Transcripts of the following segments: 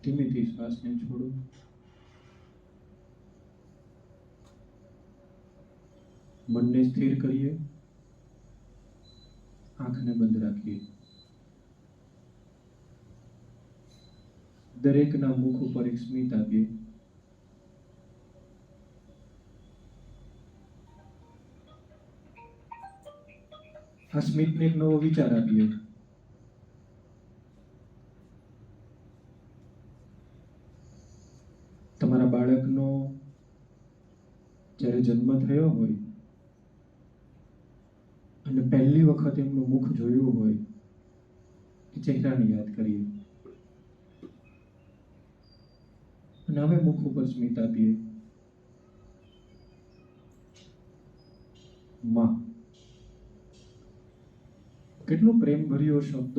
ધીમેથી શ્વાસને છોડો. મનને સ્થિર કરીએ. આંખને બંધ રાખીએ. દરેકના મુખ ઉપર એક સ્મિત આપીએ. આ સ્મિતને એક નવો વિચાર આપીએ. તમારા બાળકનો જ્યારે જન્મ થયો હોય અને પહેલી વખત એમનું મુખ જોયું હોય એ ચહેરાને યાદ કરીએ. અને હવે મુખ ઉપર સ્મિત આપીએ. માં. કેટલો પ્રેમભર્યો શબ્દ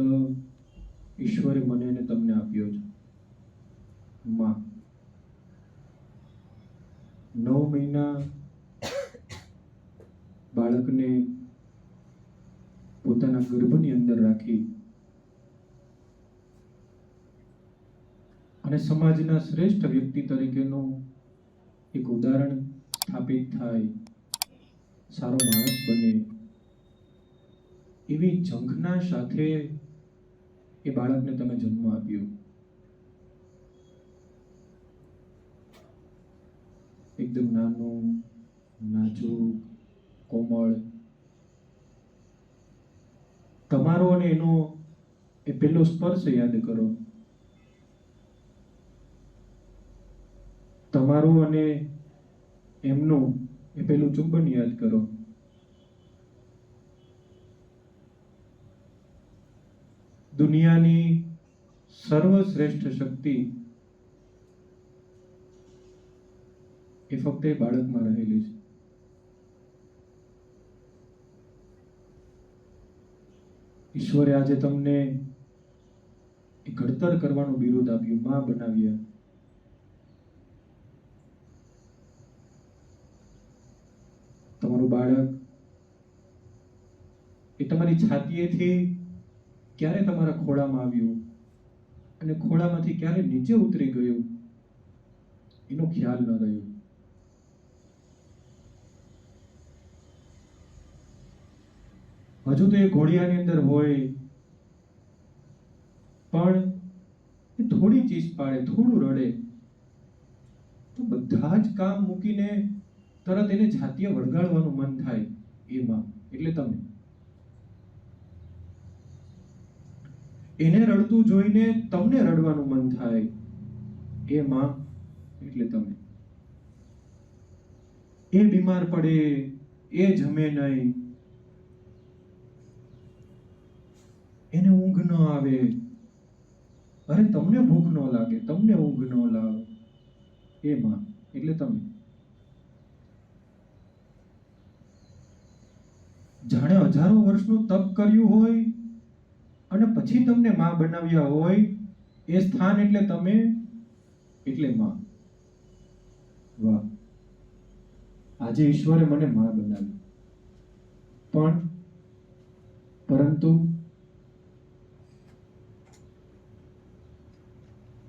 ઈશ્વરે મને અને તમને આપ્યો છે. માં. 9 મહિના બાળકને પોતાના ગર્ભની અંદર રાખી અને સમાજના શ્રેષ્ઠ વ્યક્તિ તરીકેનું એક ઉદાહરણ સ્થાપિત થાય, સારો માણસ બને, એવી ઝંખના સાથે એ બાળકને તમે જન્મ આપ્યો. એકદમ નાનું, નાજુક, કોમળ. તમારો અને એનો એ પહેલો સ્પર્શ યાદ કરો. તમારું અને એમનું એ પહેલું ચુંબન યાદ કરો. દુનિયાની સર્વશ્રેષ્ઠ શક્તિ એ ફક્ત એ બાળકમાં રહેલી છે. ઈશ્વરે આજે તમને એ ઘડતર કરવાનું બિરુદ આપ્યું, માં બનાવ્યા. તમારું બાળક એ તમારી છાતીએથી ક્યારે તમારા ખોળામાં આવ્યું અને ખોળામાંથી ક્યારે નીચે ઉતરી ગયું એનો ખ્યાલ ન રહ્યો. હજુ તો એ ઘોડિયાની અંદર હોય પણ એ થોડી ચીસ પાડે, થોડું રડે તો બધા જ કામ મૂકીને તરત એને છાતીએ વળગાડવાનું મન થાય. એમાં એટલે તમે. એને રડતું જોઈને તમને રડવાનું મન થાય. એ માં એટલે તમે. એ બીમાર પડે, એ જમે નહીં, એને ઊંઘ ન આવે, અરે તમને ભૂખ ન લાગે, તમને ઊંઘ ન લાવે, એ માં એટલે તમે. જાણે હજારો વર્ષનું તપ કર્યું હોય અને પછી તમને માં બનાવ્યા હોય, એ સ્થાન એટલે તમે, એટલે માં. વાહ, આજે ઈશ્વરે મને માં બનાવી. પરંતુ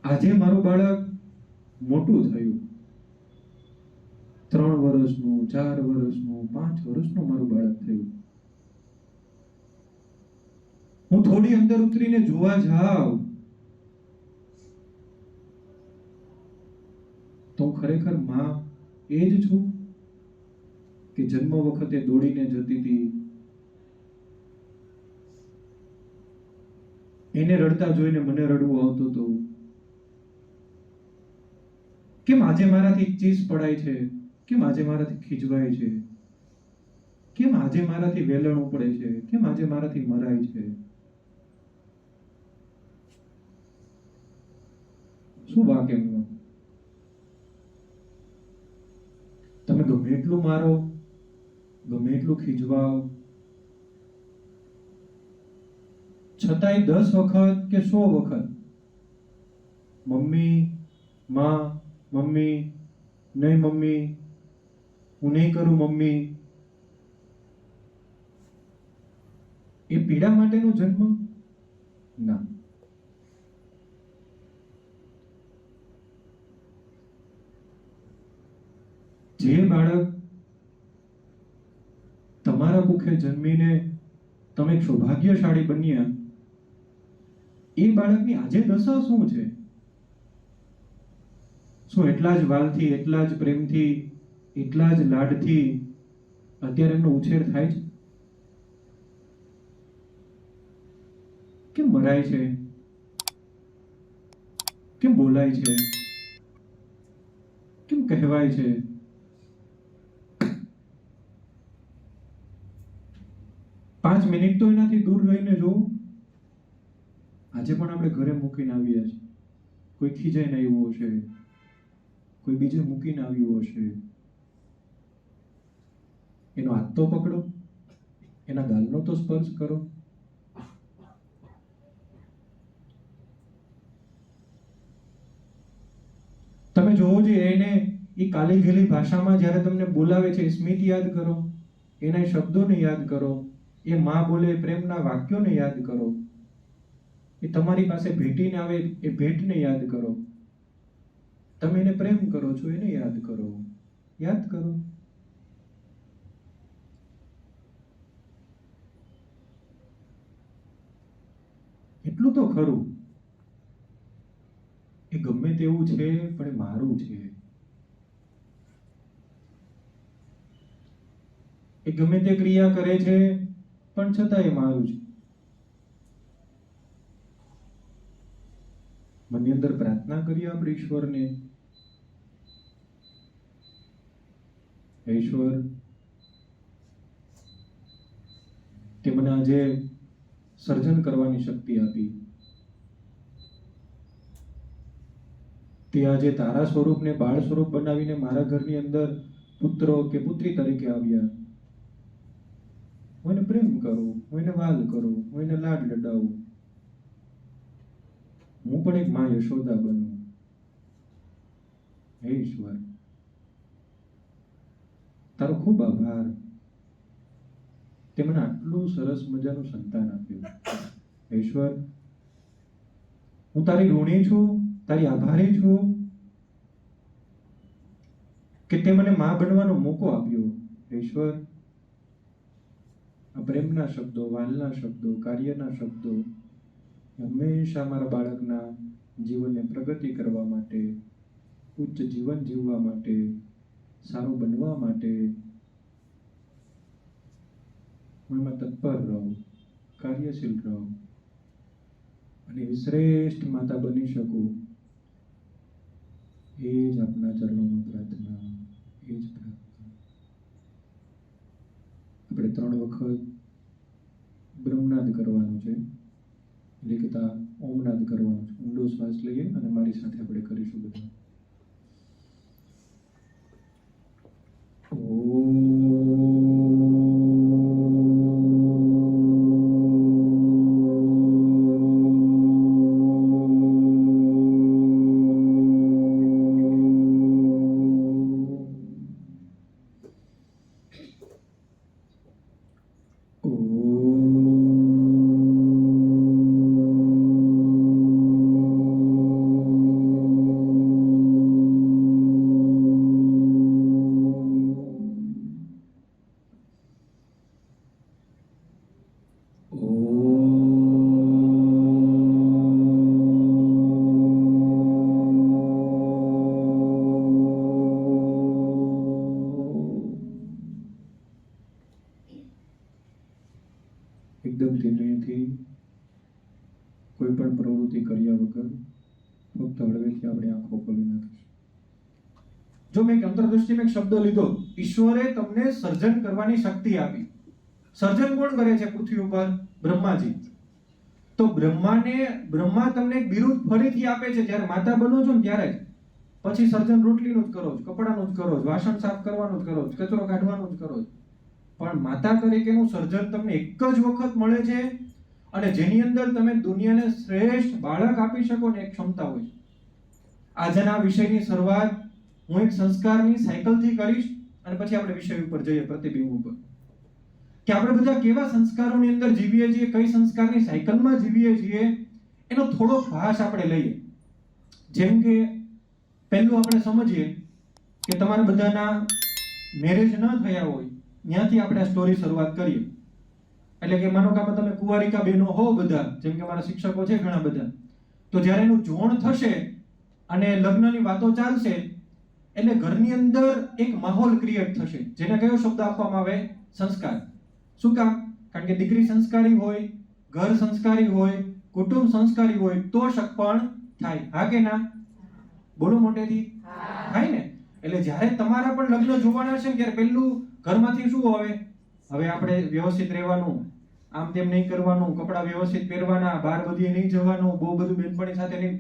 આજે મારું બાળક મોટું થયું, 3 વર્ષનું, 4 વર્ષનું, 5 વર્ષનું મારું બાળક થયું. હું થોડી અંદર ઉતરીને જોવા જાઉં તો ખરેખર માં એ જ છું કે જન્મ વખતે દોડીને જતી હતી, એને રડતા જોઈને મને રડવું આવતું હતું. કેમ આજે મારાથી ચીસ પડાય છે? કેમ આજે મારાથી ખીજવાય છે? કેમ આજે મારાથી વેલણ ઉપડે છે? કેમ આજે મારાથી મરાય છે? શું વાક એમનો? તમે ગમે એટલું મારો, ગમે એટલું ખીજવાઓ, છતાંય 10 વખત કે 100 વખત મમ્મી, માં, મમ્મી, નહીં મમ્મી, હું નહીં કરું મમ્મી, એ પીડા માટેનો જન્મ ના. જે બાળક તમારા કુખે જન્મીને તમે એક સૌભાગ્યશાળી બન્યા, એ બાળકની આજે દશા શું છે? શું એટલા જ વાલથી, એટલા જ પ્રેમથી, એટલા જ લાડથી અત્યારે એમનો ઉછેર થાય છે? કેમ મરાય છે? કેમ બોલાય છે? કેમ કહેવાય છે? પાંચ મિનિટ તો એનાથી દૂર રહીને જો. આજે પણ આપણે ઘરે મૂકીને આવ્યા છે. કોઈ ખીજાઈને આવ્યો હશે, કોઈ બીજે મૂકીને આવ્યો હશે. એનો હાથ તો પકડો, એના ગાલનો તો સ્પર્શ કરો. તમે જોવો જે એને એ કાલી ગેલી ભાષામાં જ્યારે તમને બોલાવે છે, સ્મિત યાદ કરો, એના શબ્દોને યાદ કરો, એ માં બોલે પ્રેમના વાક્યોને યાદ કરો, એ તમારી પાસે ભેટીને આવે એ ભેટને યાદ કરો. તમે એને પ્રેમ કરો છો, એને યાદ કરો, યાદ કરો. એટલું તો ખરું, એ ગમે તેવું છે પણ એ મારું છે. એ ગમે તે ક્રિયા કરે છે પણ છતાં એ મારું છે. મનની અંદર પ્રાર્થના કરીએ આપણે ઈશ્વરને, હે ઈશ્વર, તે મને આજે સર્જન કરવાની શક્તિ આપી. તે આજે તારા સ્વરૂપને બાળ સ્વરૂપ બનાવીને મારા ઘરની અંદર પુત્રો કે પુત્રી તરીકે આવ્યા. હું એને પ્રેમ કરું, હું એને વાલ કરું, હું એને લાડ લડાવું. હું પણ એક માં યશોદા બનું. હે ઈશ્વર, તારો ખૂબ આભાર, તે મને આટલું સરસ મજાનું સંતાન આપ્યું. હે ઈશ્વર, હું તારી ઋણી છું, તારી આભારી છું કે તે મને માં બનવાનો મોકો આપ્યો. હે ઈશ્વર, આ પ્રેમના શબ્દો, વાલના શબ્દો, કાર્યના શબ્દો હંમેશા મારા બાળકના જીવનને પ્રગતિ કરવા માટે, ઉચ્ચ જીવન જીવવા માટે, સારું બનવા માટે હું એમાં તત્પર રહું, કાર્યશીલ રહું અને શ્રેષ્ઠ માતા બની શકું. એ જ આપના ચરણોમાં પ્રાર્થના, એ જ પ્રાર્થના. આપણે 3 વખત બ્રહ્મનાદ કરવાનું છે, એટલે કે ઓમનાદ કરવાનું છે. ઊંડો શ્વાસ લઈએ અને મારી સાથે આપણે કરીશું બધા. એકદમ ધીમેથી, કોઈ પણ પ્રવૃત્તિ કર્યા વગર ફક્ત હળવેથી આપણે આંખો ખોલી નાખીશું. જો મેં અંતરદૃષ્ટિમાં એક શબ્દ લીધો, ઈશ્વરે તમને સર્જન કરવાની શક્તિ આપી. સર્જન કોણ કરે છે પૃથ્વી ઉપર? બ્રહ્માજી. તો બ્રહ્મા તમને એક બિરુદ ફરીથી આપે છે જ્યારે માતા બનો છો ને ત્યારે જ. પછી સર્જન રોટલીનું જ કરો છો, કપડાનું જ કરો છો, વાસણ સાફ કરવાનું જ કરો છો, કચરો કાઢવાનું જ કરો છો. પણ માતા તરીકેનું સર્જન તમને એક જ વખત મળે છે અને જેની અંદર તમે દુનિયાને શ્રેષ્ઠ બાળક આપી શકો ને એક ક્ષમતા હોય છે. આજના વિષયની શરૂઆત હું એક સંસ્કારની સાયકલથી કરીશ અને પછી આપણે વિષય ઉપર જઈએ, પ્રતિબિંબ ઉપર, કે આપણે બધા કેવા સંસ્કારોની અંદર જીવીએ છીએ, કઈ સંસ્કારની સાયકલમાં જીવીએ છીએ, એનો થોડો ભાસ આપણે લઈએ. જેમ કે પહેલું આપણે સમજીએ કે તમારા બધાના મેરેજ ન થયા હોય ત્યાંથી આપણે આ સ્ટોરી શરૂઆત કરીએ. એટલે કે માનો કે આમાં તમે કુંવારિકા બહેનો હો બધા, જેમ કે મારા શિક્ષકો છે ઘણા બધા, તો જ્યારે એનું જોણ થશે અને લગ્નની વાતો ચાલશે એટલે ઘરની અંદર એક માહોલ ક્રિએટ થશે, જેને કયો શબ્દ આપવામાં આવે? સંસ્કાર. શું કામ? કારણ કે દીકરી સંસ્કારી હોય, ઘર સંસ્કારી હોય, કુટુંબ સંસ્કારી હોય તો શકપણ થાય. હા કે ના? બોલો મોટેથી. થાય ને? એટલે જ્યારે તમારા પણ લગ્ન જોવાના છે ત્યારે પહેલું ઘરમાંથી શું આવે? હવે આપણે વ્યવસ્થિત રહેવાનું, આમ તેમ નહીં કરવાનું, કપડાં વ્યવસ્થિત પહેરવાના, બહાર બધીએ નહીં જવાનું, બહુ બધું બેનપણી સાથે નહીં.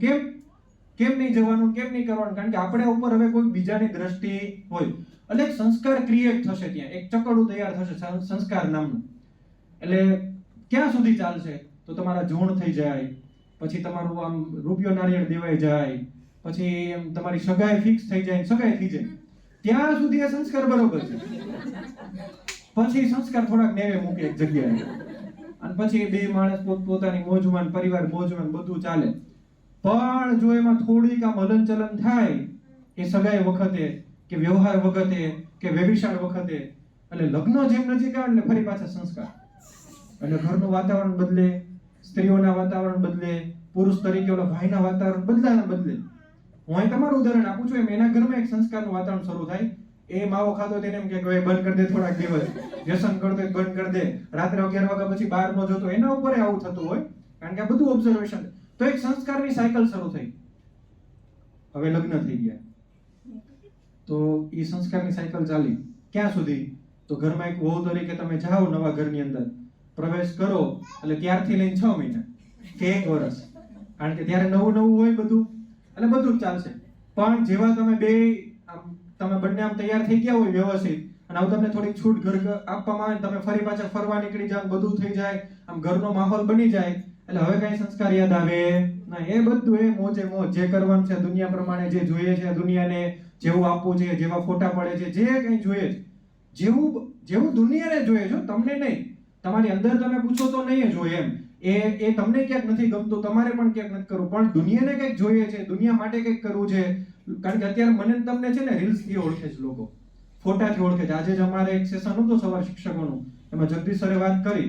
કેમ નહીં જવાનું, કેમ નહીં કરવાનું? કારણ કે આપણે ઉપર હવે કોઈ બીજાની દ્રષ્ટિ હોય એટલે એક સંસ્કાર ક્રિએટ થશે, ત્યાં એક ચકડું તૈયાર થશે સંસ્કાર નામનું. એટલે ક્યાં સુધી ચાલશે? તો તમારા જોણ થઈ જાય, પછી તમારું આમ રૂપિયો નારિયેળ દેવાઈ જાય, પછી તમારી સગાઈ ફિક્સ થઈ જાય, સગાઈ થઈ જાય, ત્યાં સુધી આ સંસ્કાર બરોબર છે. પછી સંસ્કાર થોડાક નેવે મૂકે એક જગ્યાએ, અને પછી બે માણસ પોતાની મોજમાં, પરિવાર મોજમાં, બધું ચાલે. પણ જો એમાં થોડીક આમ હલનચલન થાય એ સગાઈ વખતે કે વ્યવહાર વખતે કે વ્યભિચાર વખતે, એટલે લગ્ન જેમ નજીક આવે એટલે ફરી પાછા સંસ્કાર. એટલે ઘરનું વાતાવરણ બદલે, સ્ત્રીઓના વાતાવરણ બદલે, પુરુષ તરીકે ઓલા ભાઈના વાતાવરણ બદલે. હું અહીં તમારું ઉદાહરણ આપું છું, એમ એના ઘરમાં એક સંસ્કારનું વાતાવરણ શરૂ થાય. એ માવો ખાતો તેને એમ કે બંધ કરી દે થોડાક દિવસ, વ્યસન કરતો બંધ કરી દે, રાત્રે 11 વાગ્યા પછી બહાર ન જતો, એના ઉપર આવું થતું હોય. કારણ કે આ બધું ઓબ્ઝર્વેશન. તો એક સંસ્કારની સાયકલ શરૂ થઈ. હવે લગ્ન થઈ ગયા તો એ સંસ્કારની સાયકલ ચાલી ક્યાં સુધી? તો ઘરમાં એક વહુ તરીકે તમે જાઓ, નવા ઘરની અંદર પ્રવેશ કરો એટલે ત્યારથી લઈને 6 મહિના કે 1 વર્ષ, કારણ કે ત્યારે નવું હોય બધું, એટલે બધું જ ચાલશે. પણ જેવા તમે બંને આમ તૈયાર થઈ ગયા હોય વ્યવસ્થિત, અને આવું તમને થોડીક છૂટ ઘર આપવામાં આવે, તમે ફરી પાછા ફરવા નીકળી જાવ, બધું થઈ જાય, આમ ઘરનો માહોલ બની જાય, એટલે હવે કઈ સંસ્કાર યાદ આવે ના. એ બધું એ મોજે મોજ, જે કરવાનું છે દુનિયા પ્રમાણે, જે જોઈએ છે દુનિયાને, જેવું આપવું છે, જેવા ફોટા પડે છે, જે કંઈ જોઈએ છે, જેવું દુનિયાને જોઈએ છે, તમને નહીં. તમારી અંદર તમે પૂછો તો નહીં જ હોય એમ. એ તમને ક્યાંક નથી ગમતું, તમારે પણ ક્યાંક નથી કરવું, પણ દુનિયાને કંઈક જોઈએ છે, દુનિયા માટે કંઈક કરવું છે. કારણ કે અત્યારે મને તમને છે ને રીલ્સથી ઓળખે છે લોકો, ફોટાથી ઓળખે છે. આજે જ અમારે એક સેશન હતું સવાર શિક્ષકોનું, એમાં જગદીશ સરે વાત કરી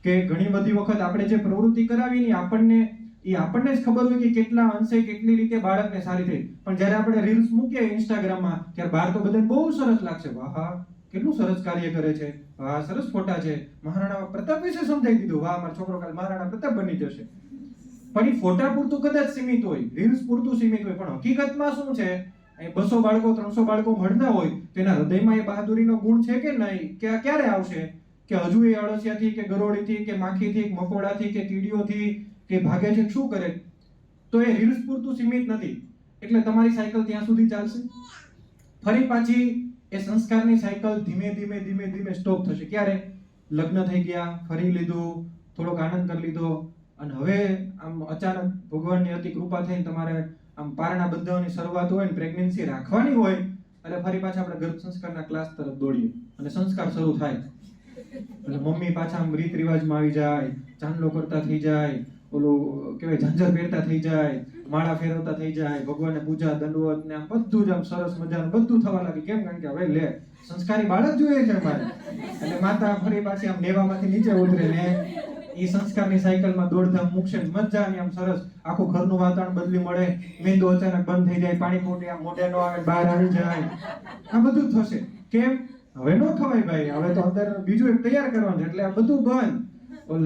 કે ઘણી બધી વખત આપણે જે પ્રવૃત્તિ કરાવી ને આપણને જ ખબર હોય કે કેટલા અંશે કેટલી રીતે બાળકને સારી થઈ, પણ જ્યારે આપણે રીલ્સ મૂકીએ ઇન્સ્ટાગ્રામમાં ત્યારે બહાર તો બધાને બહુ સરસ લાગશે, વાહ કેટલું સરસ કાર્ય કરે છે, વાહ સરસ ફોટા છે, મહારાણા પ્રતાપ વિશે સમજાઈ દીધું, વાહ મારો છોકરો કાલ મહારાણા પ્રતાપ બની જશે. પણ એ ફોટા પૂરતું કદાચ સીમિત હોય, રીલ્સ પૂરતું સીમિત હોય, પણ હકીકતમાં શું છે? 200 બાળકો 300 બાળકો મળતા હોય તો એના હૃદયમાં એ બહાદુરીનો ગુણ છે કે નહીં? કે ક્યારે આવશે? કે હજુ એ અળસિયાથી કે ગરોળીથી કે માખીથી કે મકોડાથી કે કીડીઓથી કે ભાગે છે, શું કરે? તો એ રીલ્સ પૂરતું સીમિત નથી. એટલે તમારી સાયકલ ત્યાં સુધી ચાલશે. ફરી પાછી એ સંસ્કારની સાયકલ ધીમે ધીમે સ્ટોપ થશે. ક્યારે? લગ્ન થઈ ગયા, ફરી લીધું, થોડોક આનંદ કરી લીધો, અને હવે આમ અચાનક ભગવાનની અતિ કૃપા થઈને તમારે આમ પારણા બંધાવવાની શરૂઆત હોય ને પ્રેગ્નન્સી રાખવાની હોય, એટલે ફરી પાછા આપણે ગર્ભ સંસ્કારના ક્લાસ તરફ દોડીએ અને સંસ્કાર શરૂ થાય. એટલે મમ્મી પાછા આમ રીત રિવાજમાં આવી જાય, ચાંદલો કરતા થઈ જાય, ઓલું કહેવાય ઝાંઝર પહેરતા થઈ જાય, માળા ફેરવતા થઈ જાય, ભગવાનને પૂજા દંડવત ને આમ બધું જ આમ સરસ મજાનું બધું થવા લાગે. કેમ? કારણ કે હવે સંસ્કારી બાળક જોઈએ છે અમારે. એટલે માતા ફરી પાછી આમ નેવામાંથી નીચે ઉતરે ને એ સંસ્કારની સાયકલમાં દોડધામ મૂકશે, મજાની આમ સરસ આખું ઘરનું વાતાવરણ બદલી મળે, મેંદો અચાનક બંધ થઈ જાય, પાણી ફૂટી આમ મોઢે ન આવે, બહાર આવી જાય, આ બધું જ થશે. કેમ? હવે ન ખવાય ભાઈ, હવે તો અંદર બીજું એક તૈયાર કરવાનું છે, એટલે આ બધું બંધ.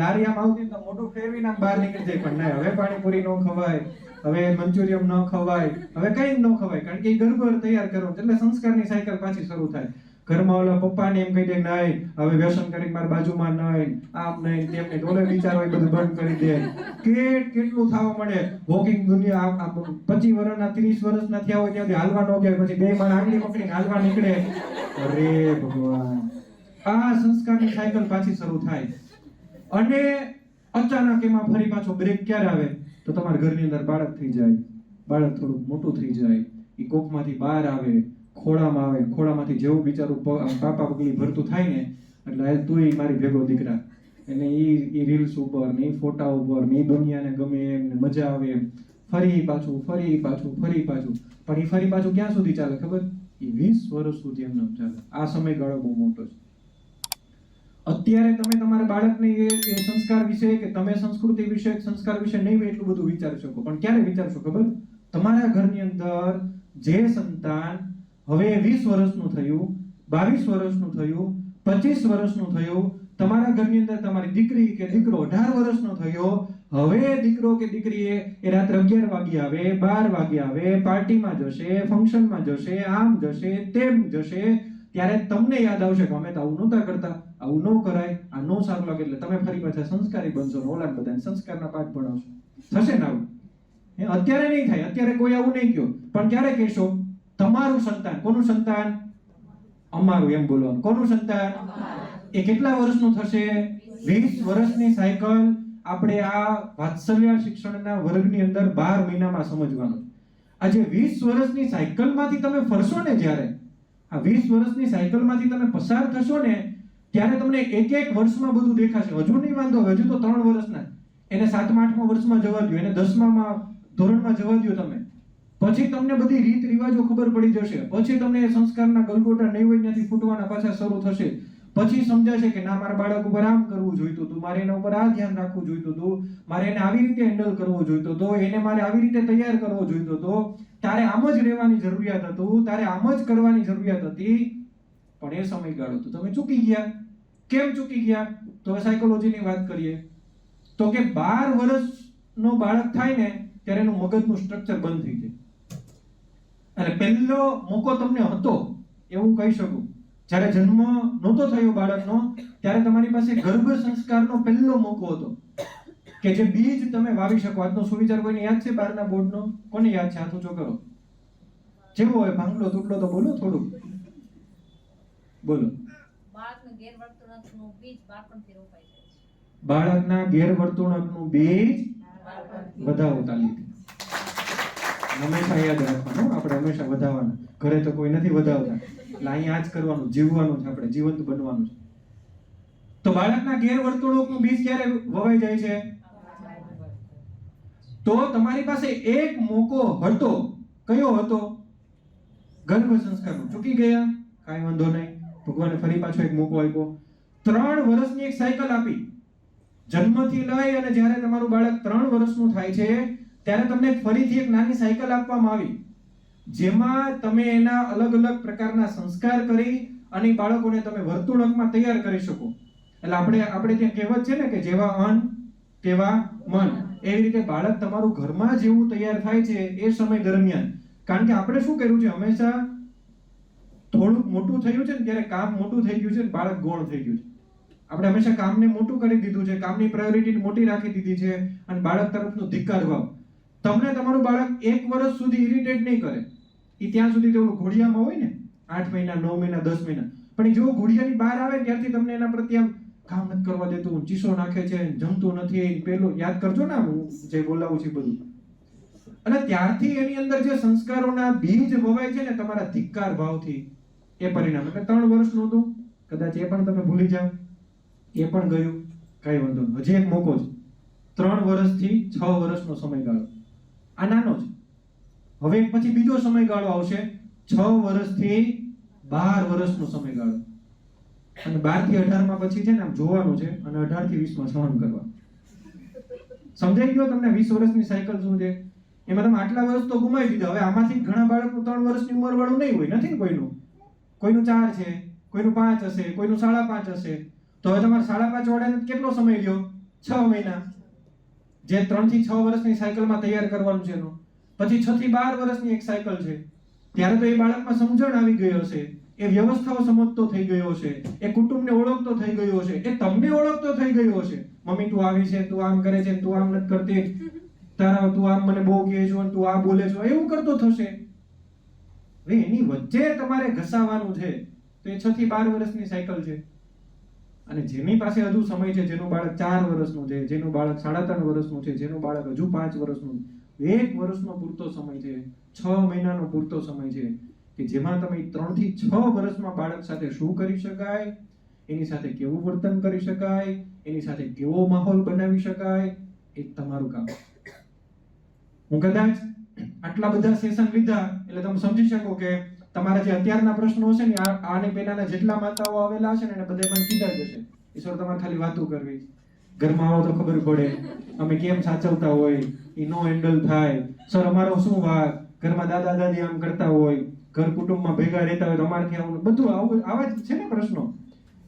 લારી આમ આવતી તો મોઢું ફેરવીને આમ બહાર નીકળી જાય, પણ ના, હવે પાણીપુરી ન ખવાય, હવે મંચુરિયમ ન ખવાય, હવે કંઈ ન ખવાય, કારણ કે એ ગરબર તૈયાર કરવાનું. એટલે સંસ્કારની સાયકલ પાછી શરૂ થાય. ઘરમાં ઓલા પપ્પાને એમ કહી દે નહીં, હવે વ્યસન કરી મારા બાજુમાં નહીં, આમ નહીં, તેમ નહીં, ઓલે વિચારો એ બધું બંધ કરી દે. કેટલું થવા મળે. વોકિંગ દુનિયા 25 વર્ષના 30 વર્ષના થયા હોય ત્યાંથી હાલવા ન ગયા, પછી બે માણ આંગળી પકડીને હાલવા નીકળે. અરે ભગવાન, આ સંસ્કારની સાયકલ પાછી શરૂ થાય. અને અચાનક એમાં ફરી પાછો બ્રેક ક્યારે આવે? તો તમારા ઘરની અંદર બાળક થઈ જાય, બાળક થોડું મોટું થઈ જાય, એ કોખમાંથી બહાર આવે, ખોળામાં આવે, ખોળામાંથી જેવું બિચારું પાપા પગલી ભરતું થાય ને, એટલે તું મારી ભેગો દીકરા, અને એ રીલ્સ ઉપર ને એ ફોટા ઉપર ને એ દુનિયાને ગમે એમ ને મજા આવે એમ, ફરી પાછું. પણ એ ફરી પાછું ક્યાં સુધી ચાલે ખબર? એ 20 વર્ષ સુધી એમને ચાલે. આ સમયગાળો બહુ મોટો છે. અત્યારે તમે તમારા બાળકને એ સંસ્કાર વિશે કે તમે સંસ્કૃતિ વિશે સંસ્કાર વિશે નહીં એટલું બધું વિચારી શકો, પણ ક્યારે વિચારશો ખબર? તમારા ઘરની અંદર જે સંતાન હવે 20 વર્ષનું થયું, 22 વર્ષનું થયું, 25 વર્ષનું થયું, તમારા ઘરની અંદર તમારી દીકરી કે દીકરો 18 વર્ષનો થયો, હવે દીકરો કે દીકરી એ રાત્રે 11 વાગે આવે, 12 વાગે આવે, પાર્ટીમાં જશે, ફંક્શનમાં જશે, આમ જશે, તેમ જશે, ત્યારે તમને યાદ આવશે કે અમે તો આવું નહોતા કરતા, આવું ન કરાય, આ નો સારું લાગે, એટલે તમે ફરી પાછા સંસ્કારી બનશો, ઓલાદ બધાને સંસ્કારના પાઠ ભણાવશો. થશે ને આવું? અત્યારે નહીં થાય, અત્યારે કોઈ આવું નહીં કહો, પણ ક્યારે કહેશો? તમારું સંતાન. કોનું સંતાન? અમારું એમ બોલવાનું. કોનું સંતાન? એ કેટલા વર્ષનું થશે? 20 વર્ષની સાયકલ આપણે આ વાત્સલ્ય શિક્ષણના વર્ગની અંદર 12 મહિનામાં સમજવાનું. આ જે 20 વર્ષની સાયકલમાંથી તમે ફરશો ને, જ્યારે આ 20 વર્ષની સાયકલમાંથી તમે પસાર થશો ને, ત્યારે તમને એક વર્ષમાં બધું દેખાશે. હજુ નહીં વાંધો, હજુ તો 3 વર્ષના, એને 7મા 8મા વર્ષમાં જવા દો, એને 10મા ધોરણમાં જવા દો તમે, પછી તમને બધી રીત રિવાજો ખબર પડી જશે. પછી તમને સંસ્કારના ગલગોટા નહીં હોય ત્યાંથી ફૂટવાના પાછા શરૂ થશે. પછી સમજાશે કે ના, મારા બાળક ઉપર આમ કરવું જોઈતું હતું, મારે એના ઉપર આ ધ્યાન રાખવું જોઈતું હતું, મારે એને આવી રીતે હેન્ડલ કરવો જોઈતો હતો, એને મારે આવી રીતે તૈયાર કરવો જોઈતો હતો, તારે આમ જ રહેવાની જરૂરિયાત હતું, તારે આમ જ કરવાની જરૂરિયાત હતી. પણ એ સમયગાળો તો તમે ચૂકી ગયા. કેમ ચૂકી ગયા? તો હવે સાયકોલોજીની વાત કરીએ તો કે 12 વર્ષનો બાળક થાય ને ત્યારે એનું મગજનું સ્ટ્રક્ચર બંધ થઈ જાય. અને પહેલો મોકો તમને હતો એવું કહી શકું, જ્યારે જન્મ નહોતો થયો બાળકનો, ત્યારે તમારી પાસે ગર્ભ સંસ્કારનો પહેલો મોકો હતો કે જે બીજ તમે વાવી શકો. આજનો સુવિચાર કોઈને યાદ છે? 12ના બોર્ડનો કોને યાદ છે? હાથ ઊંચો કરો. જેવો હોય ભાંગલો તૂટલો તો બોલો થોડું. બોલો. બાળકના ગેરવર્તણૂકનું બીજ વધાવો તાલીથી. હંમેશા યાદ રાખવાનું, આપણે હંમેશા વધાવવાના. ઘરે તો કોઈ નથી વધાવતા, એટલે અહીંયા જ કરવાનું, જીવવાનું છે, આપણે જીવંત બનવાનું છે. તો બાળકના ગેરવર્તણૂકનું બીજ ક્યારે વવાઈ જાય છે? તો તમારી પાસે એક મોકો હતો. કયો હતો? ગર્ભ સંસ્કારનો. ચૂકી ગયા? કાંઈ વાંધો નહીં, ભગવાને ફરી પાછો એક મોકો આપ્યો. 3 વર્ષની એક સાયકલ આપી. જન્મથી લઈ અને જ્યારે તમારું બાળક 3 વર્ષનું થાય છે ત્યારે તમને ફરીથી એક નાની સાયકલ આપવામાં આવી, જેમાં તમે એના અલગ અલગ પ્રકારના સંસ્કાર કરી અને બાળકોને તમે વર્તુળકમાં તૈયાર કરી શકો. એટલે આપણે ત્યાં કહેવત છે ને કે જેવા અન્ન તેવા મન. એવી રીતે બાળક તમારું ઘરમાં જેવું તૈયાર થાય છે એ સમય દરમિયાન. કારણ કે આપણે શું કર્યું છે, હંમેશા થોડુંક મોટું થયું છે ને ત્યારે કામ મોટું થઈ ગયું છે ને બાળક ગૌણ થઈ ગયું છે. આપણે હંમેશા કામને મોટું કરી દીધું છે, કામની પ્રાયોરિટી મોટી રાખી દીધી છે, અને બાળક તરફનો ધિક્કાર ભાવ. તમને તમારું બાળક 1 વર્ષ સુધી ઇરિટેટ નહીં કરે. એ ત્યાં સુધી તેવું ઘોડિયામાં હોય ને, 8 મહિના, 9 મહિના, 10 મહિના, પણ એ જો ઘોડિયાની બહાર આવે ત્યારથી તમને એના પ્રત્યે આમ કામ નથી કરવા દેતું, ચીસો નાખે છે, જમતું નથી. પેલું યાદ કરજો ને, હું જે બોલાવું છું બધું. અને ત્યારથી એની અંદર જે સંસ્કારોના બીજ વવાય છે ને તમારા ધિક્કાર ભાવથી, એ પરિણામ. એટલે 3 વર્ષનું હતું, કદાચ એ પણ તમે ભૂલી જાઓ, એ પણ ગયું, કઈ વાંધો નહીં. હજી એક મોકો છે. 3 વર્ષથી 6 વર્ષનો સમયગાળો. આ નાનો છે. હવે પછી બીજો સમયગાળો આવશે, 6 વર્ષથી 12 વર્ષનો સમયગાળો. અને 12 થી 18 માં પછી છે ને આમ જોવાનું છે, અને 18 થી 20 માં સહન કરવા. સમજાઈ ગયો તમને 20 વર્ષની સાયકલ શું છે? એમાં તમે આટલા વર્ષ તો ગુમાવી દીધા. હવે આમાંથી ઘણા બાળકનું 3 વર્ષની ઉંમર વાળું નહીં હોય, નથી કોઈનું 4 છે, કોઈનું 5 હશે, કોઈનું 5.5 હશે. તો હવે તમારે 5.5 વાળાને કેટલો સમય રહ્યો? 6 મહિના. જે 3 થી 6 વર્ષની સાયકલમાં તૈયાર કરવાનું છે એનું. પછી 6 થી 12 વર્ષની એક સાયકલ છે. ત્યારે તો એ બાળકમાં સમજણ આવી ગઈ હશે, એ વ્યવસ્થાઓ સમજતો થઈ ગયો હશે, એ કુટુંબને ઓળખતો થઈ ગયો હશે, એ તમને ઓળખતો થઈ ગયો હશે. મમ્મી તું આવી છે, તું આમ કરે છે, તું આમ નથી કરતી, તું આમ મને બહુ કહે છો, તું આ બોલે છો, એવું કરતો થશે. હવે એની વચ્ચે તમારે ઘસાવાનું છે. તો એ 6 થી 12 વર્ષની સાયકલ છે. અને જેની પાસે હજુ સમય છે, જેનું બાળક 4 વર્ષનું છે, જેનું બાળક 3.5 વર્ષનું છે, જેનું બાળક હજુ 5 વર્ષનું, 1 વર્ષનો પૂરતો સમય છે, 6 મહિનાનો પૂરતો સમય છે, કે જેમાં તમે 3 થી 6 વર્ષમાં બાળક સાથે શું કરી શકાય, એની સાથે કેવું વર્તન કરી શકાય, એની સાથે કેવો માહોલ બનાવી શકાય, એ તમારું કામ. હું કદાચ આટલા બધા સેશન લીધા એટલે તમે સમજી શકો કે તમારા જે અત્યારના પ્રશ્નો હશે ને આને પહેલાના જેટલા માતાઓ આવેલા હશે ને એને બધા મને કીધા જ હશે. ઈશ્વર તમારે ખાલી વાતો કરવી, ઘરમાં આવો તો ખબર પડે અમે કેમ સાચવતા હોય, એ નો હેન્ડલ થાય. સર અમારો શું વાત, ઘરમાં દાદા દાદી આમ કરતા હોય, ઘર કુટુંબમાં ભેગા રહેતા હોય તો અમારથી આવું, બધું આવું આવા જ છે ને પ્રશ્નો.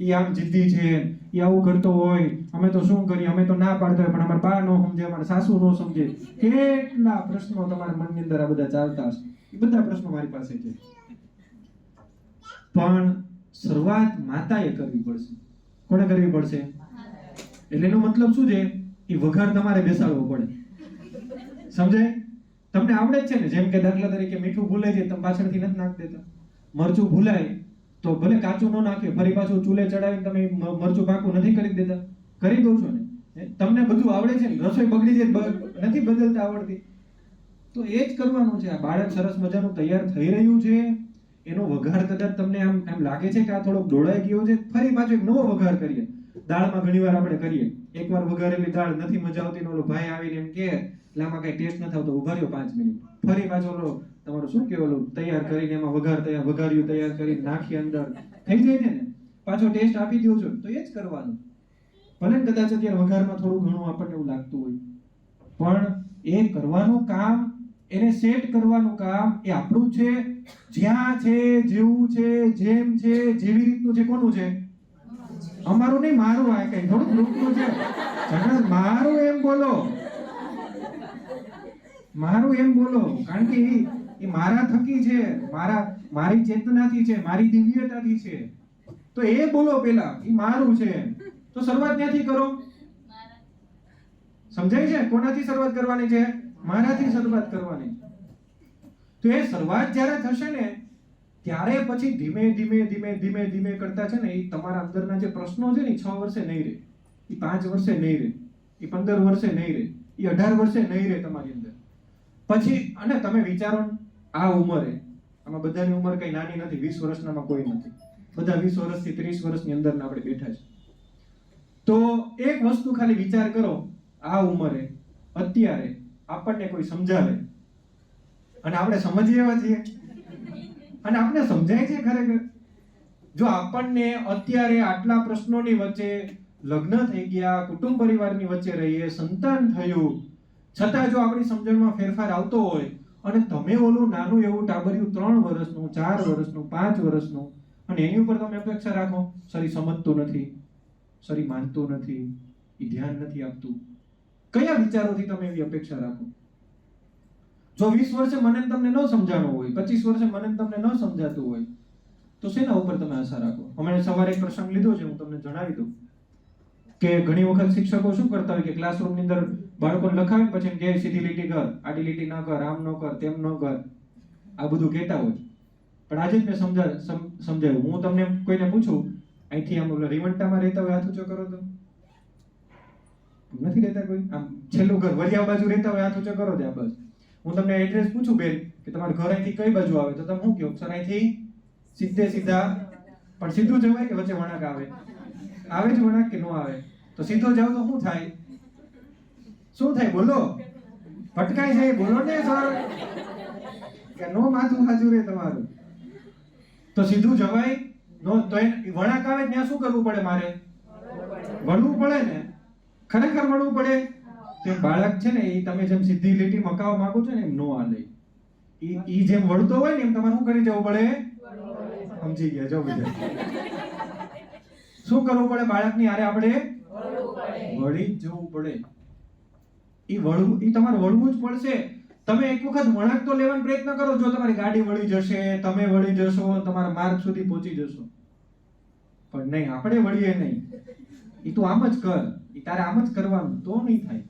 એ આમ જિદ્દી છે, એ આવું કરતો હોય, અમે તો શું કરીએ, અમે તો ના પાડતા હોય પણ અમારા બા નો સમજે, અમારા સાસુ નો સમજે. કેટલા પ્રશ્નો તમારા મનની અંદર આ બધા ચાલતા હશે. એ બધા પ્રશ્નો મારી પાસે છે. પણ શરૂઆત માતાએ કરવી પડશે. કોને કરવી પડશે? એટલે એનો મતલબ શું છે? એ વઘાર તમારે બેસાડવો પડે. સમજાય? તમને આવડે જ છે ને, જેમ કે દાખલા તરીકે મીઠું ભૂલાઈ જાય, તમે પાછળથી નથી નાખી દેતા. મરચું ભૂલાય તો ભલે કાચું ન નાખે, ફરી પાછું ચૂલે ચડાવીને તમે મરચું પાકું નથી કરી દેતા? કરી દો છો ને. તમને બધું આવડે છે ને, રસોઈ બગડી જાય નથી બદલતા આવડતી. તો એ જ કરવાનું છે. આ બાળક સરસ મજાનું તૈયાર થઈ રહ્યું છે, એનો વઘાર કદાચ તમને આમ લાગે છે કે આ થોડોક ડોળાઈ ગયો છે, ફરી પાછો એક નવો વઘાર કરીએ. દાળમાં ઘણીવાર આપણે કરીએ, એકવાર વઘારેલી દાળ નથી મજા આવતી ને ઓલો ભાઈ આવીને એમ કે આમાં કઈ ટેસ્ટ નથી આવતો, ઉભા રહ્યો 5 મિનિટ, ફરી પાછો ઓલો તમારું શું કે ઓલું તૈયાર કરીને એમાં વઘાર્યું તૈયાર કરીને નાખી અંદર થઈ જાય છે ને, પાછો ટેસ્ટ આપી દઉં છું. તો એ જ કરવાનું. ભલે કદાચ અત્યારે વઘારમાં થોડું ઘણું આપણને એવું લાગતું હોય, પણ એ કરવાનું કામ, એને સેટ કરવાનું કામ એ આપણું છે. જ્યાં છે, જેવું છે, જેમ છે, જેવી રીતનું છે, કોનું છે? અમારું નહીં, મારું. આ કઈ થોડું ગ્રુપનું છે. મારું એમ બોલો, મારું એમ બોલો, કારણ કે એ મારા થકી છે, મારી ચેતનાથી છે, મારી દિવ્યતાથી છે. તો એ બોલો પેલા, એ મારું છે. તો શરૂઆત ત્યાંથી કરો. સમજાય છે? કોનાથી શરૂઆત કરવાની છે? મારાથી શરૂઆત કરવાની. તો એ શરૂઆત જ્યારે થશે ને, ત્યારે પછી ધીમે ધીમે ધીમે ધીમે ધીમે કરતા છે ને, એ તમારા અંદરના જે પ્રશ્નો છે ને, 6 વર્ષે નહીં રહે, એ 5 વર્ષે નહીં રહે, એ 15 વર્ષે નહીં રહે, એ 18 વર્ષે નહીં રહે તમારી અંદર. પછી અને તમે વિચારો આ ઉંમરે, આમાં બધાની ઉંમર કઈ નાની નથી, 20 વર્ષનામાં કોઈ નથી, બધા 20 વર્ષથી 30 વર્ષની અંદર આપણે બેઠા છે. તો એક વસ્તુ ખાલી વિચાર કરો, આ ઉંમરે અત્યારે આપણને કોઈ સમજાવે અને આપણે સમજીએ એવા છીએ અને આપણે સમજાય છે ખરેખર? જો આપણને અત્યારે આટલા પ્રશ્નોની વચ્ચે લગ્ન થઈ ગયા, કુટુંબ પરિવારની વચ્ચે રહીએ, સંતાન થયું, છતાં જો આપણી સમજણમાં ફેરફાર આવતો હોય અને તમે ઓલું નાનું એવું ટાબરિયું 3 વર્ષનું, 4 વર્ષનું, 5 વર્ષનું, અને એની ઉપર તમે અપેક્ષા રાખો, સરી સમજતું નથી, સરી માનતું નથી, એ ધ્યાન નથી આપતું, કયા વિચારોથી તમે એવી અપેક્ષા રાખો? જો 20 વર્ષે મને તમને ન સમજાણું હોય, 25 વર્ષે મને તમને ન સમજાતું હોય, તો શેના ઉપર તમે આશા રાખો? હમણાં સવારે એક પ્રસંગ લીધો છે, હું તમને જણાવી દઉં કે ઘણી વખત શિક્ષકો શું કરતા હોય કે ક્લાસરૂમની અંદર બાળકોને લખાવે, પછી કે સીધી લીટી કર, આડી લીટી ન કર, આમ ન કર, તેમ ન કર, આ બધું કહેતા હોય. પણ આજે જ મેં સમજાવ્યું. હું તમને કોઈને પૂછું, અહીંથી આમ રીવંટામાં રહેતા હોય, હાથ ઊંચો કરો તો નથી રહેતા કોઈ? આમ છેલ્લું ઘર વરિયા બાજુ રહેતા હોય, હાથ ઊંચો કરો દે. બસ હું તમને એડ્રેસ પૂછું બેન કે તમારું ઘર અહીંથી કઈ બાજુ આવે, તો તમે શું કહો? સર અહીંથી સીધા. પણ સીધું જવાય કે વચ્ચે વળાંક આવે? આવે જ વળાંક કે ન આવે? તો સીધો જાવ તો શું થાય? શું થાય બોલો? ભટકાઈ જાય, બોલો ને સર, કે નો માથું હાજુ રે તમારું. તો સીધું જવાય નો, તો વળાંક આવે ત્યાં શું કરવું પડે? મારે વળવું પડે ને, ખરેખર વળવું પડે. તો બાળક છે ને, એ તમે જેમ સીધી લીટી મકાવવા માંગો છો ને, એમ નો હાલે. ઈ જેમ વળતો હોય ને, એમ તમારે શું કરી જવું પડે? સમજી ગયા? જો બીજા શું કરવું પડે? બાળકની હારે આપણે વળી જ જવું પડે. ઈ તમારે વળવું જ પડશે. તમે એક વખત વળાંક તો લેવાનો પ્રયત્ન કરો. જો તમારી ગાડી વળી જશે, તમે વળી જશો, તમારા માર્ગ સુધી પહોંચી જશો. પણ નહીં, આપણે વળીએ નહીં. ઈ તું આમ જ કર, ઈ તારે આમ જ કરવાનું, તો નહીં થાય.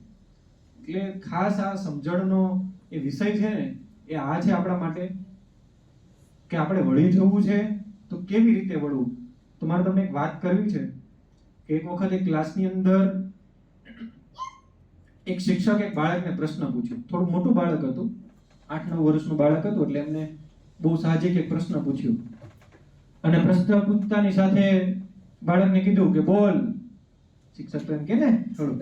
એટલે ખાસ આ સમજણનો એ વિષય છે ને, એ આ છે આપણા માટે કે આપણે વળી જવું છે તો કેવી રીતે વળવું. તો મારે તમને એક વાત કરવી છે કે એક વખત એક ક્લાસની અંદર એક શિક્ષક એક બાળકને પ્રશ્ન પૂછ્યો. થોડું મોટું બાળક હતું, 8-9 વર્ષનું બાળક હતું. એટલે એમને બહુ સાહજિક એક પ્રશ્ન પૂછ્યો અને પ્રશ્ન પૂછતાની સાથે બાળકને કીધું કે બોલ. શિક્ષક તો એમ કે ને થોડું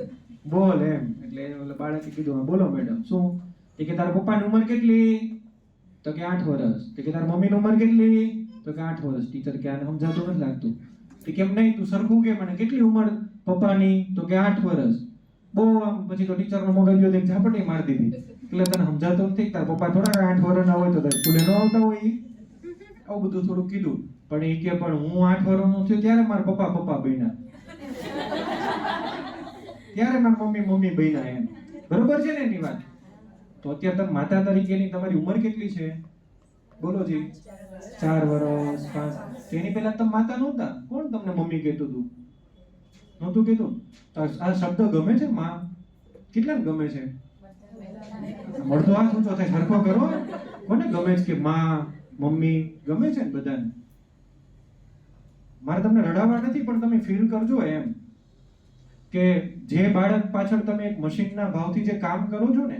બોલ એમ. એટલે બાળકે કીધું બોલો મેડમ. શું? એ કે તારા પપ્પાની ઉંમર કેટલી? તો કે 8 વર્ષ. તો કે તાર મમ્મીની ઉંમર કેટલી? તો કે 8 વર્ષ. ટીચર કે આને સમજાતું નથી લાગતું. કે કેમ નહીં, તું સરખું કે મને કેટલી ઉંમર પપ્પાની? તો કે 8 વર્ષ. બહુ આમ પછી તો ટીચરનો મગજ એક ઝાપટી મારી દીધી. એટલે તને સમજાતું નથી, તાર પપ્પા થોડા 8 વર્ષના હોય તો તાર સ્કૂલે ન આવતા હોય ઈ? આવું બધું થોડું કીધું. પણ એ કે પણ હું 8 વર્ષનો છું ત્યારે મારા પપ્પા બન્યા, ત્યારે મારા મમ્મી બન્યા એમ. બરોબર છે ને એની વાત? તો અત્યારે તમે માતા તરીકેની તમારી ઉંમર કેટલી છે? બોલો જી. 4 વર્ષ 5. તેની પહેલા તમે માતા નહોતા. કોણ તમને મમ્મી કહેતું હતું? નહોતું કીધું? તો આ શબ્દ ગમે છે માં? કેટલાને ગમે છે? મળતો હાથ ઊંચો થાય, સરખો કરો. કોને ગમે છે કે માં મમ્મી ગમે છે ને બધાને? મારે તમને રડાવવા નથી, પણ તમે ફીલ કરજો એમ કે જે બાળક પાછળ તમે એક મશીનના ભાવથી જે કામ કરો છો ને,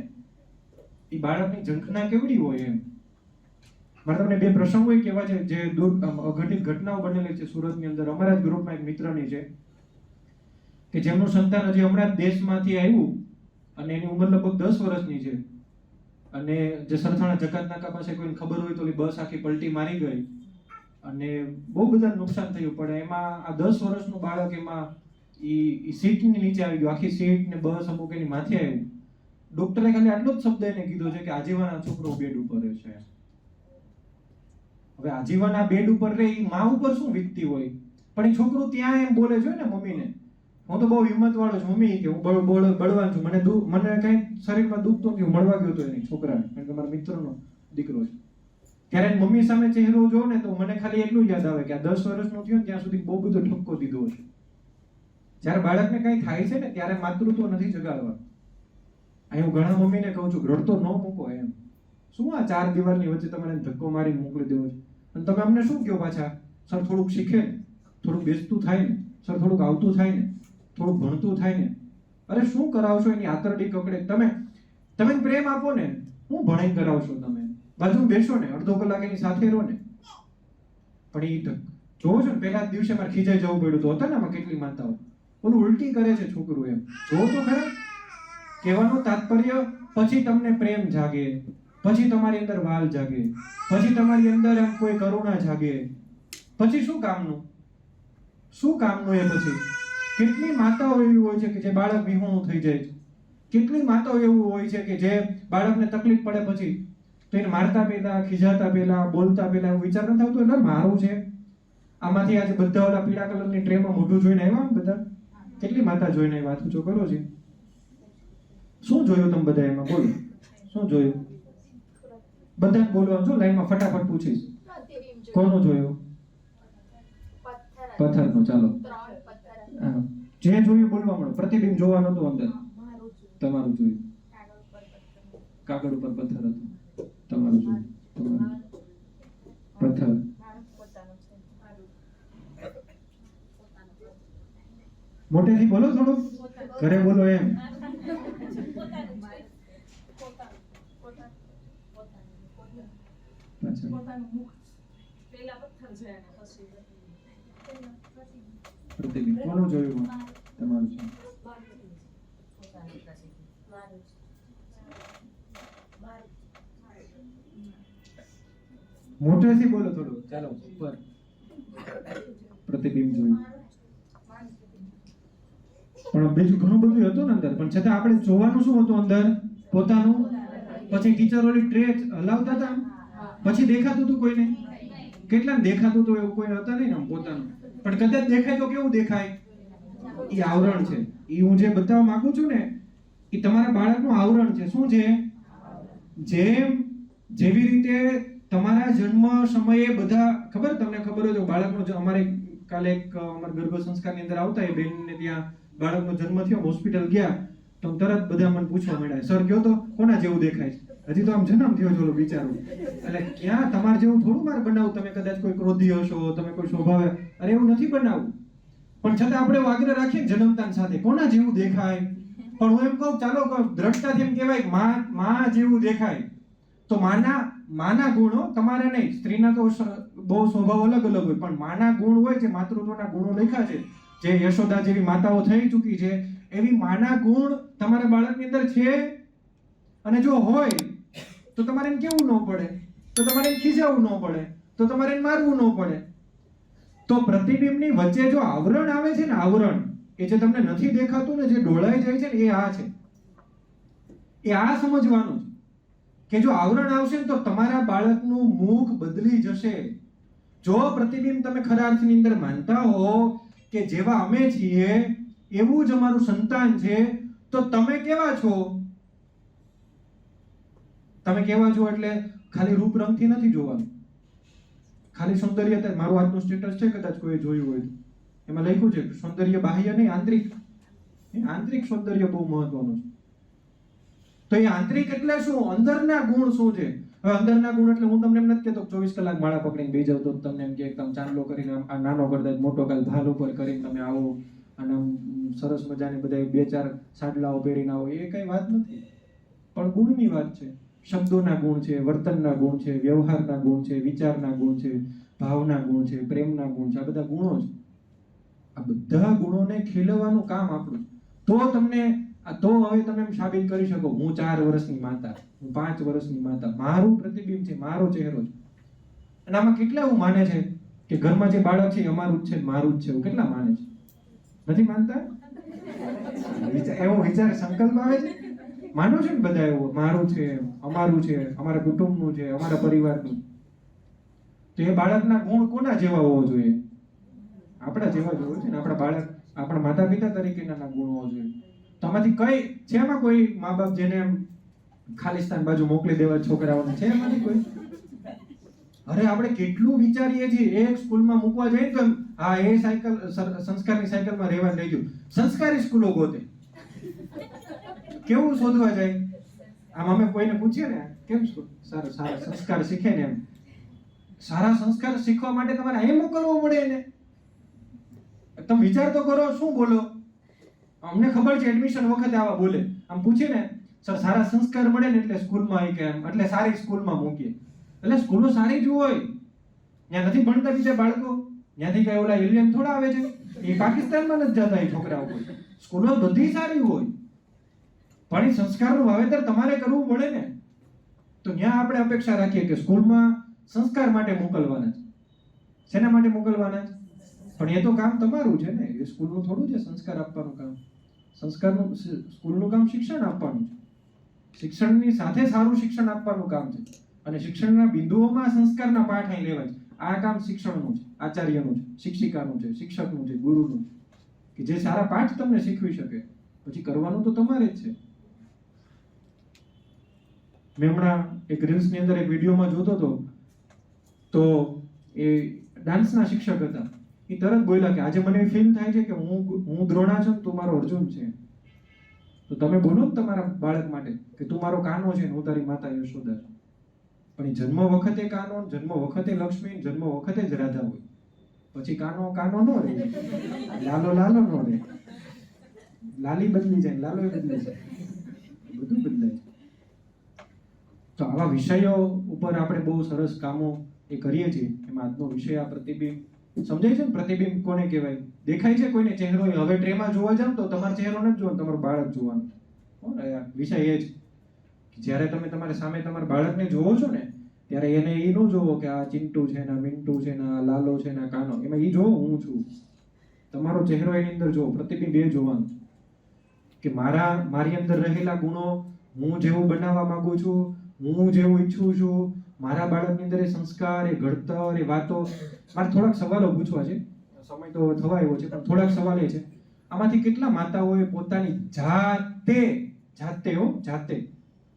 એ બાળકની ઝંખના કેવડી હોય એમ. મારે તમને 2 પ્રસંગો કહેવા છે જે અઘટિત ઘટનાઓ બનેલી છે સુરતની અંદર. અમારા જ ગ્રુપમાં એક મિત્રની છે કે જેમનું સંતાન હજી હમણાં જ દેશમાંથી આવ્યું અને એની ઉંમર લગભગ 10 વર્ષની છે. અને જે સરથાણા જકાત નાકા પાસે કોઈને ખબર હોય તો ઓલી બસ આખી પલટી મારી ગઈ અને બહુ બધા નુકસાન થયું. પણ એમાં આ 10 વર્ષનું બાળક એમાં ઈ સીટની નીચે આવી ગયું. આખી સીટ ને બસ અમુક એની માથે આવ્યું. ડોક્ટરે ખાલી આટલો જ શબ્દ એને કીધો છે કે આજીવન આ છોકરો બેડ ઉપર રહેશે. હવે આજીવન આ બેડ ઉપર રહે, ઈ માં ઉપર શું વીતતી હોય? પણ એ છોકરો ત્યાં એમ બોલે છે ને મમ્મીને, હું તો બહુ હિંમત વાળો છું મમ્મી, કે હું બળવાન છું, મને કઈ શરીરમાં દુઃખ તો નથી. હું મળવા ગયો હતો એની છોકરાને, કારણ કે મારા મિત્રનો દીકરો છે. ત્યારે મમ્મી સામે ચહેરો જોઉં ને તો મને ખાલી એટલું યાદ આવે કે આ 10 વર્ષનો થયો ને ત્યાં સુધી બહુ બધો ઠપકો દીધો છે. જ્યારે બાળકને કઈ થાય છે ને ત્યારે માતૃત્વ નથી જગાડવા. અહીં હું ઘણા મમ્મીને કહું છું રડતો ન મૂકો એમ. શું આ 4 દિવાલની વચ્ચે તમારે ધક્કો મારીને મોકલી દેવો છે? અને તમે અમને શું કહો પાછા? સર થોડુંક શીખે ને, થોડુંક બેસતું થાય ને, સર થોડુંક આવતું થાય ને, થોડુંક ભણતું થાય ને. અરે શું કરાવશો એની આતરડી કકડે? તમે પ્રેમ આપો ને, હું ભણાઈ કરાવશો? તમે બાજુમાં બેસો ને, અડધો કલાક એની સાથે રહો ને. પણ એ જોવો છો ને, પહેલા દિવસે મારે ખીજાઈ જવું પડ્યું તો હતા ને આમાં કેટલી માતાઓ ઓલું ઉલટી કરે છે છોકરું એમ. જોવો તો ખરા. કહેવાનું તાત્પર્ય પછી તમને પ્રેમ જાગે, પછી તમારી અંદર વાલ જાગે, પછી તમારી અંદર એમ કોઈ કરુણા જાગે, પછી શું કામનું એ? પછી કેટલી માતાઓ એવી હોય છે કે જે બાળક વિહોણું થઈ જાય છે. કેટલી માતાઓ એવું હોય છે કે જે બાળકને તકલીફ પડે પછી તો એને મારતા પહેલા, ખીજાતા પહેલા, બોલતા પહેલા એવું વિચાર ન થતો એટલે મારું છે. આમાંથી આજે બધા ઓલા પીળા કલરની ટ્રેમાં મોઢું જોઈને આવ્યા બધા. કેટલી માતા જોઈને આવ્યા? ઊંચો કરો છે. શું જોયું તમે બધા એમાં? બોલો શું જોયું? બધા બોલવાનું છો, લાઈનમાં ફટાફટ પૂછીશ. કોનું જોયું? પથ્થરનું. ચાલો જે જોયું બોલવા મળો. પ્રતિબિંબ જોવા નતું અંદર. તમારું જોયું. કાગળ ઉપર પથ્થર હતો. તમારું જોયું. પથ્થર. મોટેથી બોલો થોડું. ઘરે બોલો એમ. પ્રતિબિંબ કોનું જોયું? તમારું છે. મોટેથી બોલો થોડું. ચાલો ઉપર. પ્રતિબિંબ જોયું. પણ બીજું ઘણું બધું હતું ને અંદર, પણ છતાં આપણે જોવાનું શું હતું અંદર? પોતાનું. પછી ટીચર ઓલી ટ્રે હલાવતા હતા, પછી દેખાતું હતું કોઈને? કેટલાને દેખાતું હતું? એવું કોઈ હતા નહીં ને પોતાનું. પણ કદાચ દેખાય તો કેવું દેખાય? એ આવરણ છે. એ હું જે બતાવવા માંગુ છું ને, એ તમારા બાળકનું આવરણ છે. શું છે? જેવી રીતે તમારા જન્મ સમયે બધા ખબર, તમને ખબર હોય તો બાળકનો અમારે કાલે એક અમારા ગર્ભ સંસ્કારની અંદર આવતા એ બેનને ત્યાં બાળકનો જન્મ થયો, હોસ્પિટલ ગયા તો તરત બધા મને પૂછવા માંડ્યા, સર કયો તો કોના જેવું દેખાય છે? હજી તો આમ જન્મ થયો છો બિચારો. એટલે ક્યાં તમારે જેવું થોડું મારે બનાવું? તમે કદાચ કોઈ ક્રોધી હશો, તમે કોઈ સ્વભાવે, અરે એવું નથી બનાવવું. પણ છતાં આપણે આગ્રહ રાખીએ જન્મતાન સાથે કોના જેવું દેખાય. પણ હું એમ કહું, ચાલો દ્રઢતાથી એમ કહેવાય માં જેવું દેખાય તો માના ગુણો તમારે નહીં. સ્ત્રીના તો બહુ સ્વભાવ અલગ અલગ હોય, પણ માના ગુણ હોય છે, માતૃત્વના ગુણો લખ્યા છે, જે યશોદા જેવી માતાઓ થઈ ચૂકી છે, એવી માના ગુણ તમારા બાળકની અંદર છે. અને જો હોય તો તમારે એમ કેવું ન પડે તો તમારે એને ખીજાવવું ન પડે, તો તમારે એને મારવું ન પડે. તો પ્રતિબિંબની વચ્ચે જો આવરણ આવે છે ને, આવરણ એ જે તમને નથી દેખાતું ને, જે ડોળાઈ જાય છે ને, એ આ છે. એ આ સમજવાનું છે કે જો આવરણ આવશે ને તો તમારા બાળકનું મુખ બદલી જશે. જો પ્રતિબિંબ તમે ખરા અર્થની અંદર માનતા હો કે જેવા અમે છીએ એવું જ અમારું સંતાન છે, તો તમે કેવા છો? તમે કેવા છો એટલે ખાલી રૂપ રંગથી નથી જોવાનું, ખાલી સૌંદર્ય. મારું આજનું સ્ટેટસ છે, કદાચ કોઈ જોયું હોય તો એમાં લખ્યું છે સૌંદર્ય બાહ્ય નહીં, આંતરિક. આંતરિક સૌંદર્ય બહુ મહત્વનું છે. તો એ આંતરિક એટલે શું? અંદરના ગુણ શું છે? હવે અંદરના ગુણ એટલે હું તમને એમ નથી કહેતો 24 કલાક માળા પકડીને બેસી જાવ તો તમને એમ કે એકદમ ચાંદલો કરીને આ નાનો કરતા મોટો કાલ ભાલ ઉપર કરીને તમે આવો અને સરસ મજાની બધા 2-4 સાડલાઓ પહેરીને આવો, એ કઈ વાત નથી. પણ ગુણની વાત છે. શબ્દોના ગુણ છે, વર્તનના ગુણ છે, વ્યવહારના ગુણ છે, વિચારના ગુણ છે, ભાવના ગુણ છે, પ્રેમના ગુણ છે. આ બધા ગુણો છે. આ બધા ગુણોને ખીલવવાનું કામ આપણું. તો તમને તો હવે તમે એમ સાબિત કરી શકો હું 4 વર્ષની માતા, હું 5 વર્ષની માતા, મારું પ્રતિબિંબ છે, મારો ચહેરો છે. અને આમાં કેટલા એવું માને છે કે ઘરમાં જે બાળક છે એ અમારું જ છે, મારું જ છે? એવું કેટલા માને છે? નથી માનતા? એવો વિચાર સંકલ્પ આવે છે. માનો છે ને બધા એવું, મારું છે, અમારું છે, અમારા કુટુંબનું છે, અમારા પરિવારનું. તો એ બાળકના ગુણ કોના જેવા હોવો જોઈએ? આપણા જેવા જ હોવો છે ને. આપણા બાળક આપણા માતા પિતા તરીકેના ગુણ હોવો જોઈએ. તો આમાંથી કઈ છે? એમાં કોઈ મા બાપ જેને ખાલિસ્તાન બાજુ મોકલી દેવા છોકરાઓને છે? એમાંથી કોઈ? અરે આપણે કેટલું વિચારીએ છીએ, એક સ્કૂલમાં મૂકવા જઈએ તો હા એ સાયકલ સંસ્કારની સાયકલમાં રહેવા લઈ ગયું. સંસ્કારી સ્કૂલો ગોતે. કેવું શોધવા જાય? આમ અમે કોઈને પૂછીએ ને કેમ સારા સારા સંસ્કાર શીખે ને, એમ સારા સંસ્કાર શીખવા માટે તમારે એમ કરવું પડે એને. તમે વિચાર તો કરો, શું બોલો? અમને ખબર છે એડમિશન વખતે આવા બોલે. આમ પૂછે ને સર સારા સંસ્કાર મળે ને એટલે સ્કૂલમાં આવી કે એટલે સારી સ્કૂલમાં મૂકીએ. એટલે સ્કૂલો સારી જ હોય, ત્યાં નથી ભણતા બીજા બાળકો, ત્યાંથી કઈ ઓલા એલિયન થોડા આવે છે, એ પાકિસ્તાનમાં નથી જતા એ છોકરાઓ. સ્કૂલો બધી સારી હોય, પણ એ સંસ્કારનું વાવેતર તમારે કરવું પડે ને. તો ત્યાં આપણે અપેક્ષા રાખીએ કે સ્કૂલમાં સંસ્કાર માટે મોકલવાના છે. શેના માટે મોકલવાના છે? પણ એ તો કામ તમારું છે ને, એ સ્કૂલનું થોડું છે સંસ્કાર આપવાનું કામ. સંસ્કારનું સ્કૂલનું કામ શિક્ષણ આપવાનું છે. શિક્ષણની સાથે સારું શિક્ષણ આપવાનું કામ છે. અને શિક્ષણના બિંદુઓમાં સંસ્કારના પાઠ અહીં લેવાય છે. આ કામ શિક્ષણનું છે, આચાર્યનું છે, શિક્ષિકાનું છે, શિક્ષકનું છે, ગુરુનું છે, કે જે સારા પાઠ તમને શીખવી શકે. પછી કરવાનું તો તમારે જ છે. મેં હમણાં એક રીલ્સની અંદર એક વિડીયોમાં જોતો હતો, તો એ ડાન્સના શિક્ષક હતા. એ તરત બોલ્યા કે આજે મને ફીલ થાય છે કે હું દ્રોણા છું, તું મારો અર્જુન છે. તો તમે બોલો ને તમારા બાળક માટે કે તું મારો કાનો છે ને હું તારી માતા યશોદા છું. પણ એ જન્મ વખતે કાનો, જન્મ વખતે લક્ષ્મી, જન્મ વખતે જ રાધા હોય. પછી કાનો કાનો ન રહે, લાલો લાલો ન રહે. લાલી બદલી જાય, લાલો બદલી જાય, બધું બદલાય. તો આવા વિષયો ઉપર આપણે બહુ સરસ કામો એ કરીએ છીએ. એમાં આજનો વિષય આ પ્રતિબિંબ. સમજાય છે ને પ્રતિબિંબ કોને કહેવાય? દેખાય છે કોઈને ચહેરો? હવે ટ્રેમાં જોવા જાવ તો તમારો ચહેરો નથી જોવાનો, તમારું બાળક જોવાનું. વિષય એ જ કે જ્યારે તમે તમારી સામે તમારા બાળકને જોવો છો ને, ત્યારે એને એ ન જોવો કે આ ચિંટુ છે ને, મિન્ટુ છે ને, લાલો છે ને, કાનો. એમાં એ જોવો હું છું. તમારો ચહેરો એની અંદર જોવો, પ્રતિબિંબ એ જોવાનું કે મારી અંદર રહેલા ગુણો હું જેવું બનાવવા માંગુ છું, હું જેવું ઈચ્છું છું, મારા બાળકની અંદર એ સંસ્કાર, એ ઘડતર, એ વાતો. મારે થોડાક સવાલો પૂછવા છે, સમય તો થવા આવ્યો છે, પણ થોડાક સવાલ એ છે, આમાંથી કેટલા માતાઓએ પોતાની જાતે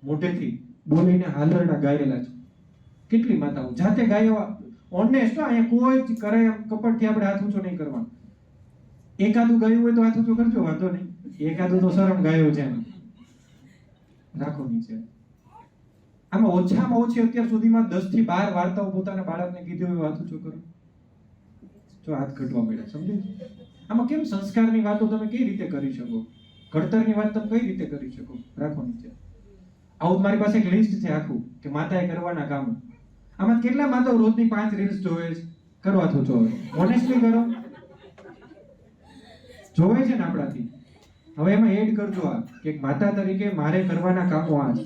મોઢેથી બોલીને હાલરડા ગાયેલા છે? કેટલી માતાઓ જાતે ગાયા? ઓનેસ્ટ, અહીંયા કોઈ જ કરે કપડથી આપણે હાથ ઊંચો નહીં કરવાનો. એકાદું ગાયું હોય તો હાથ ઊંચો કરજો, વાંધો નહીં. એકાદું તો શરમ ગાયું છે એમ રાખો નીચે. આમાં ઓછામાં ઓછી અત્યાર સુધીમાં 10 થી 12 વાર્તાઓ પોતાના બાળકને કીધી હોય હાથ ઊંચો કરો. જો હાથ ઘટવા મળ્યા, સમજે? આમાં કેમ સંસ્કારની વાતો તમે કઈ રીતે કરી શકો? ઘડતરની વાત તમે કઈ રીતે કરી શકો? રાખો નીચે. આવું મારી પાસે એક લિસ્ટ છે આખું કે માતાએ કરવાના કામો. આમાં કેટલા માતાઓ રોજની 5 રીલ્સ જોવે છે? કરો હાથ ઊંચો. ઓનેસ્ટલી કરો. જોવે છે ને આપણાથી. હવે એમાં એડ કરજો આ કે માતા તરીકે મારે કરવાના કામો આ છે.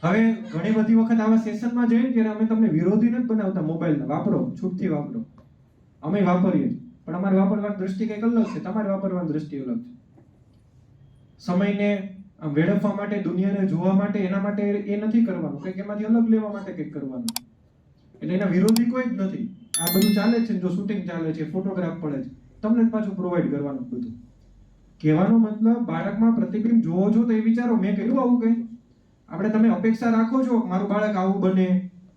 હવે ઘણી બધી વખત આવા સેશનમાં જઈએ ને ત્યારે અમે તમને વિરોધી નથી બનાવતા, મોબાઈલને વાપરો, છૂટથી વાપરો, અમે વાપરીએ છીએ, પણ અમારે વાપરવાની દ્રષ્ટિ કંઈક અલગ છે, તમારે વાપરવાની દ્રષ્ટિ અલગ છે. સમયને વેડફવા માટે, દુનિયાને જોવા માટે, એના માટે એ નથી કરવાનું, કંઈક એમાંથી અલગ લેવા માટે કંઈક કરવાનું. એટલે એના વિરોધી કોઈ જ નથી. આ બધું ચાલે છે, જો શૂટિંગ ચાલે છે, ફોટોગ્રાફ પડે છે, તમને પાછું પ્રોવાઈડ કરવાનું બધું. કહેવાનો મતલબ બાળકમાં પ્રતિબિંબ જોવો છો તો એ વિચારો, મેં કહ્યું આવું કંઈ આપણે, તમે અપેક્ષા રાખો છો મારું બાળક આવું બને,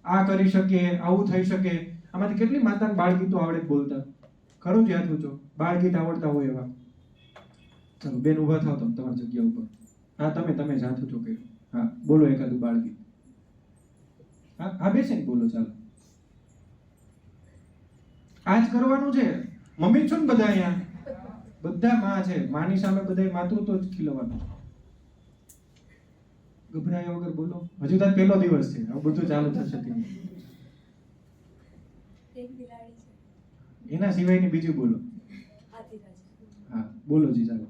આ કરી શકે, આવું થઈ શકે. આમાંથી કેટલી માતાને બાળગીતો આવડે બોલતા, ખરું જ યાદ છો, બાળગીત આવડતા હોય એવા. ચાલો બેન ઊભા થાવ તમે તમારી જગ્યા ઉપર. હા તમે જાથું છો કે હા બોલો એકાદું બાળગીત. હા બેસીને બોલો, ચાલો. આજ કરવાનું છે. મમ્મી છો ને બધા અહીંયા, બધા માં છે, માની સામે બધા માતૃત્વ જ ખીલવાનું. ગભરાયા વગર બોલો, હજુ તો પહેલો દિવસ છે, હવે બધું ચાલુ થશે. એના સિવાયની બીજું બોલો. હા બોલો જી, ચાલો.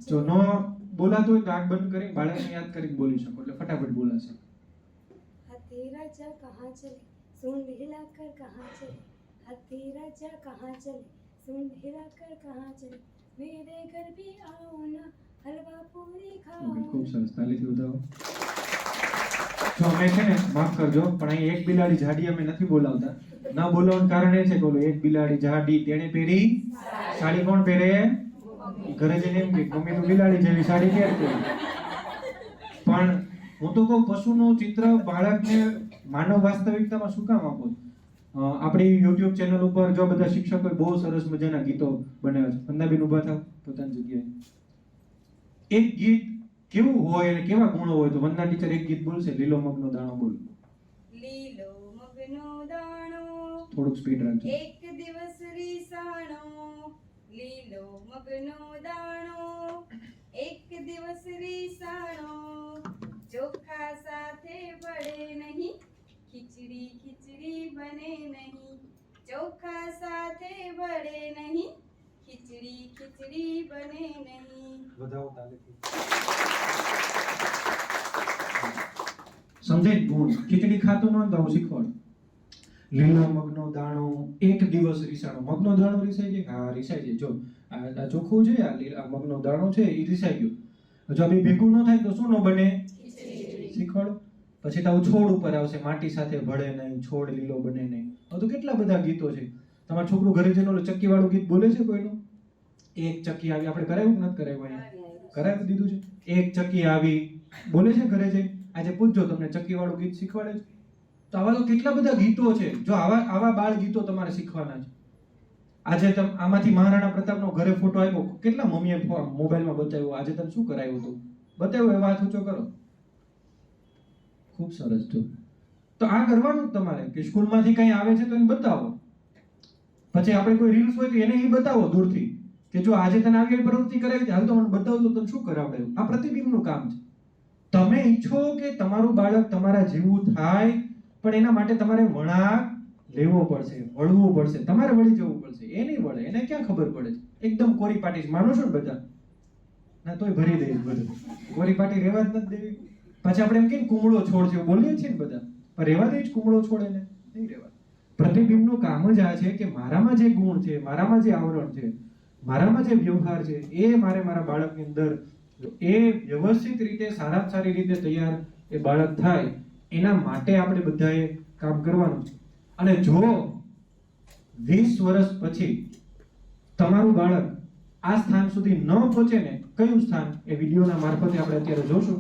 જો નો બોલાતું હોય તો આંખ બંધ કરી બાળકને યાદ કરીને બોલી શકો, એટલે ફટાફટ બોલાશે. हाथी राजा कहाँ चले, सूंड हिलाकर कहाँ चले, हाथी राजा कहाँ चले, सूंड हिलाकर कहाँ चले, मेरे घर भी आओ ना, हलवा पूरी खाओ. ખૂબ સરસ, તાલીથી વધાવો. જો અમે છે ને, માફ કરજો પણ અહીં એક બિલાડી જાડી અમે નથી બોલાવતા. ના બોલાવવાનું કારણ એ છે કે ઓલો એક બિલાડી જાડી તેણે પહેરી સાડી, કોણ પહેરે? ઘરે જઈને એમ કે મમ્મી તો બિલાડી જેવી સાડી પહેરતી. પણ હું તો કહું, પશુનું ચિત્ર બાળકને માનવ વાસ્તવિકતામાં શું કામ આપો? આપણી YouTube ચેનલ ઉપર જો બધા શિક્ષકોએ બહુ સરસ મજાના ગીતો બનાવ્યા છે. વંદાબેન ઊભા થાવ પોતાની જગ્યાએ. એક ગીત કેવું હોય અને કેવા ગુણો હોય, તો વંદના ટીચર એક ગીત બોલશે, લીલો મગનો દાણો. બોલો. લીલો મગનો દાણો, થોડુંક સ્પીડ રાખજો. એક દિવસ રીસાણો, લીલો મગનો દાણો, એક દિવસ રીસાણો, ચોખા સાથે ભળે નહીં, ખીચડી ખીચડી બને નહીં, ચોખા સાથે ભળે નહીં, ખીચડી ખીચડી બને નહીં. વધાવો તાલીથી. સમજે ગુણ. ખીચડી ખાતું ન તો હું શીખવાડું. લીલો મગનો દાણો, એક દિવસ રીસાણો. મગનો દાણો રીસાય છે? હા રીસાય છે. જો આ ચોખ્ખું છે, આ મગનો દાણો છે, એ રીસાઈ ગયો. જો આ બે ભેગું ન થાય તો શું ન બને? શીખવાડો. પછી તો છોડ ઉપર આવશે, માટી સાથે ભળે નહીં, છોડ લીલો બને નહીં. હવે તો કેટલા બધા ગીતો છે. તમારું છોકરું ઘરે જઈને ઓલું ચક્કી વાળું ગીત બોલે છે કોઈનું? એક ચક્કી આવી, આપણે કરાવ્યું કે નથી કરાવ્યું? અહીંયા કરાવી દીધું છે. એક ચક્કી આવી બોલે છે ઘરે જઈને. આજે પૂછજો તમને ચક્કી વાળું ગીત શીખવાડે છે? તો આવા તો કેટલા બધા ગીતો છે. જો આવા બાળ ગીતો તમારે શીખવાના છે. આજે તમે આમાંથી મહારાણા પ્રતાપનો ઘરે ફોટો આવ્યો, કેટલા મમ્મીએ મોબાઈલમાં બતાવ્યો, આજે તમે શું કરાવ્યું હતું? બતાવ્યું, એ વાત ઊંચો કરો. ખૂબ સરસ. જો તો આ કરવાનું જ તમારે, કે સ્કૂલમાંથી કંઈ આવે છે તો એને બતાવો. પછી આપણે કોઈ રીલ્સ હોય તો એને એ બતાવો દૂરથી, કે જો આજે તને આવી પ્રવૃત્તિ કરાવી, હાલ તો મને બતાવજો તમે શું કરાવડે. આ પ્રતિબિંબનું કામ છે. તમે ઈચ્છો કે તમારું બાળક તમારા જેવું થાય, પણ એના માટે તમારે વળાંક લેવો પડશે, વળવું પડશે, તમારે વળી જવું પડશે. એ નહીં વળે, એને ક્યાં ખબર પડે છે? એકદમ કોરી પાટી માનો છો ને બધા? ના તોય ભરી દઈશ બધું. કોરી પાટી રહેવા જ નથી દેવી. પછી આપણે એમ કે કુમળો છોડ છે બોલીએ છીએ ને બધા, પણ રહેવા દે જ કુમળો છોડ, એને નહીં રહેવા. પ્રતિબિંબનું કામ જ આ છે કે મારામાં જે ગુણ છે, મારામાં જે આવરણ છે, મારામાં જે વ્યવહાર છે, એ મારે મારા બાળકની અંદર એ વ્યવસ્થિત રીતે, સારામાં સારી રીતે તૈયાર એ બાળક થાય, એના માટે આપણે બધાએ કામ કરવાનું છે. અને જો 20 વર્ષ પછી તમારું બાળક આ સ્થાન સુધી ન પહોંચે ને, કયું સ્થાન એ વિડીયોના મારફતે આપણે અત્યારે જોશું,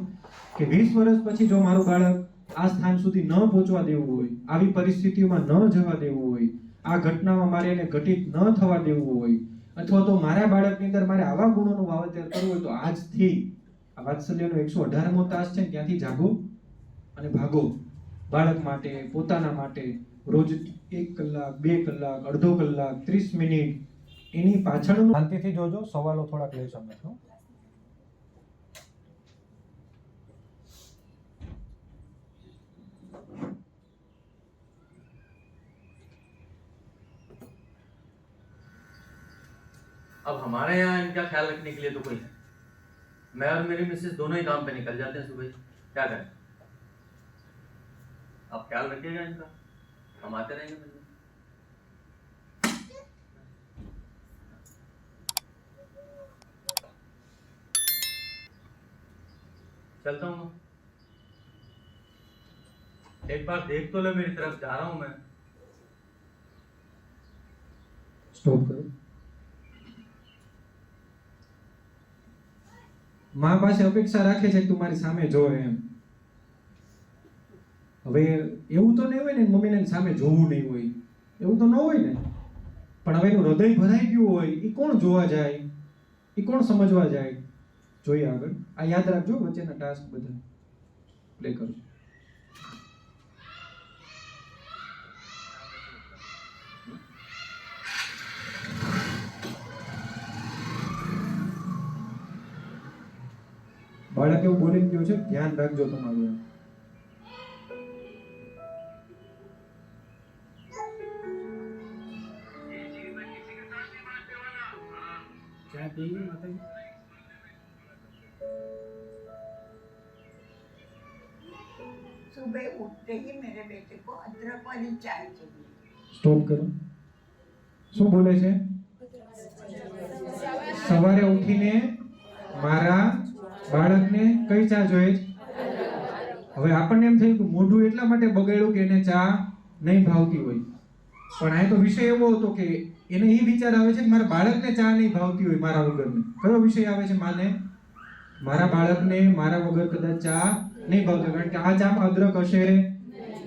કે 20 વર્ષ પછી જો મારું બાળક આ સ્થાન સુધી ન પહોંચવા દેવું હોય, આવી પરિસ્થિતિઓમાં ન જવા દેવું હોય, આ ઘટનામાં મારે એને ઘટિત ન થવા દેવું હોય, અથવા તો મારા બાળકની અંદર મારે આવા ગુણોનું વાવેતર કરવું હોય, તો આજથી આ વાત્સલ્યનો 118મો તાસ છે, ત્યાંથી જાગો અને ભાગો. બાળક માટે, પોતાના માટે રોજ 1 કલાક, 2 કલાક, અડધો કલાક, 30 મિનિટ એની પાછળનું શાંતિથી જોજો. સવાલો થોડાક લઈ શકો. अब हमारे यहाँ इनका ख्याल रखने के लिए तो कोई है मैं और मेरी मिसेस दोनों ही काम पे निकल जाते हैं सुबह ही। क्या करें? आप ख्याल रखिएगा इनका, हम आते रहेंगे मिलने। चलता हूँ, एक बार देख तो ले मेरी तरफ, जा रहा हूँ मैं। સ્ટોપ કરો. મા પાસે અપેક્ષા રાખે છે કે તું મારી સામે જોવે એમ. હવે એવું તો નહીં હોય ને મમ્મીને સામે જોવું નહીં હોય, એવું તો ન હોય ને. પણ હવે એનું હૃદય ભરાઈ ગયું હોય, એ કોણ જોવા જાય, એ કોણ સમજવા જાય? જોઈએ આગળ. આ યાદ રાખજો, વચ્ચેના ટાસ્ક બધા પ્લે કરજો. બાળક એવું બોલી ગયું છે, ધ્યાન રાખજો તમારું એમ. सुबह उठते ही मेरे बेटे को अदरक वाली चाय चाहिए। સ્ટોપ કરો. શું બોલે છે? સવારે ઉઠીને મારા બાળકને કઈ ચા જોઈએ છે? હવે આપણને એમ થયું કે મોઢું એટલા માટે બગાડ્યું કે એને ચા નહીં ભાવતી હોય, પણ આ તો વિષય એવો હતો કે એને એ વિચાર આવે છે કે મારા બાળકને ચા નહીં ભાવતી હોય મારા વગરની. કયો વિષય આવે છે માને? મારા બાળકને મારા વગર કદાચ ચા નહીં ભાવતી, કારણ કે આ ચામાં અદરક હશે.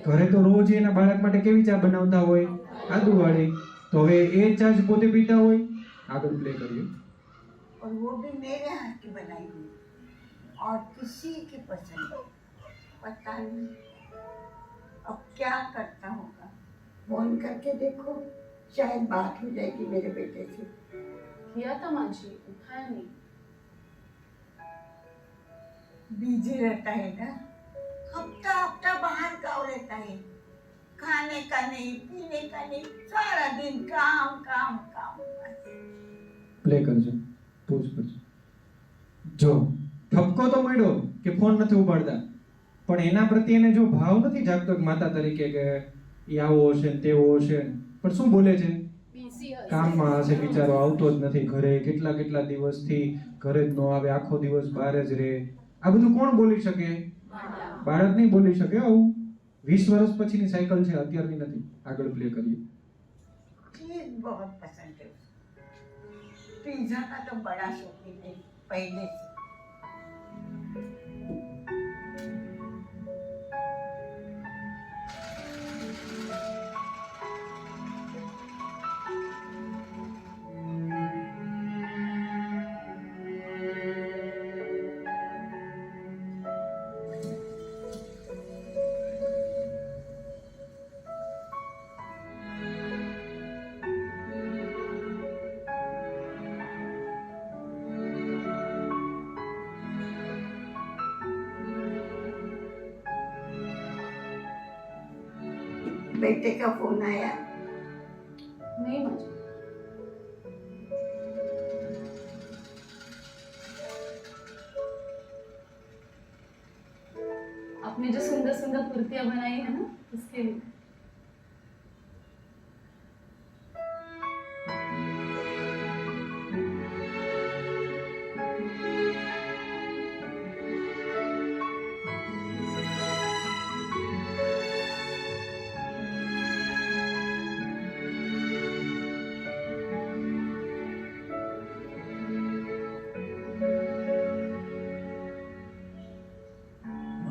ઘરે તો રોજ એના બાળક માટે કેવી ચા બનાવતા હોય? આદુવાળી. તો હવે એ ચા જ પોતે પીતા હોય. આગળ પ્લે કરીએ. और वो भी मेरे हाथ की बनाई हुई और किसी की पसंद पता नहीं। अब क्या करता होगा? फोन करके देखो, शायद बात हो जाएगी मेरे बेटे से। किया था माँ जी, उठाया नहीं। बिजी रहता है ना, हफ्ता हफ्ता बाहर गाँव रहता है, खाने का नहीं, पीने का नहीं, सारा दिन काम काम काम। પ્લે કરજો, પોઝ કરજો. જો ઠપકો તો મળ્યો કે ફોન નથી ઉપાડતા, પણ એના પ્રત્યે એને જો ભાવ નથી જાગતો કે માતા તરીકે કે એ આવો હશે ને તેવો હશે ને, પણ શું બોલે છે? કામમાં હશે બિચારો, આવતો જ નથી ઘરે, કેટલા કેટલા દિવસથી ઘરે જ ન આવે, આખો દિવસ બહાર જ રહે. આ બધું કોણ બોલી શકે? બાળક નહીં બોલી શકે. આવું 20 વર્ષ પછીની સાયકલ છે, અત્યારની નથી. આગળ પ્લે કરીએ. चीज बहुत पसंद है उसको। पिज्जा का तो बड़ा शौकीन है पहले से। बेटे का फोन आया? नहीं माँ जी। आपने जो सुंदर सुंदर कुर्तियां बनाई है ना, उसके लिए।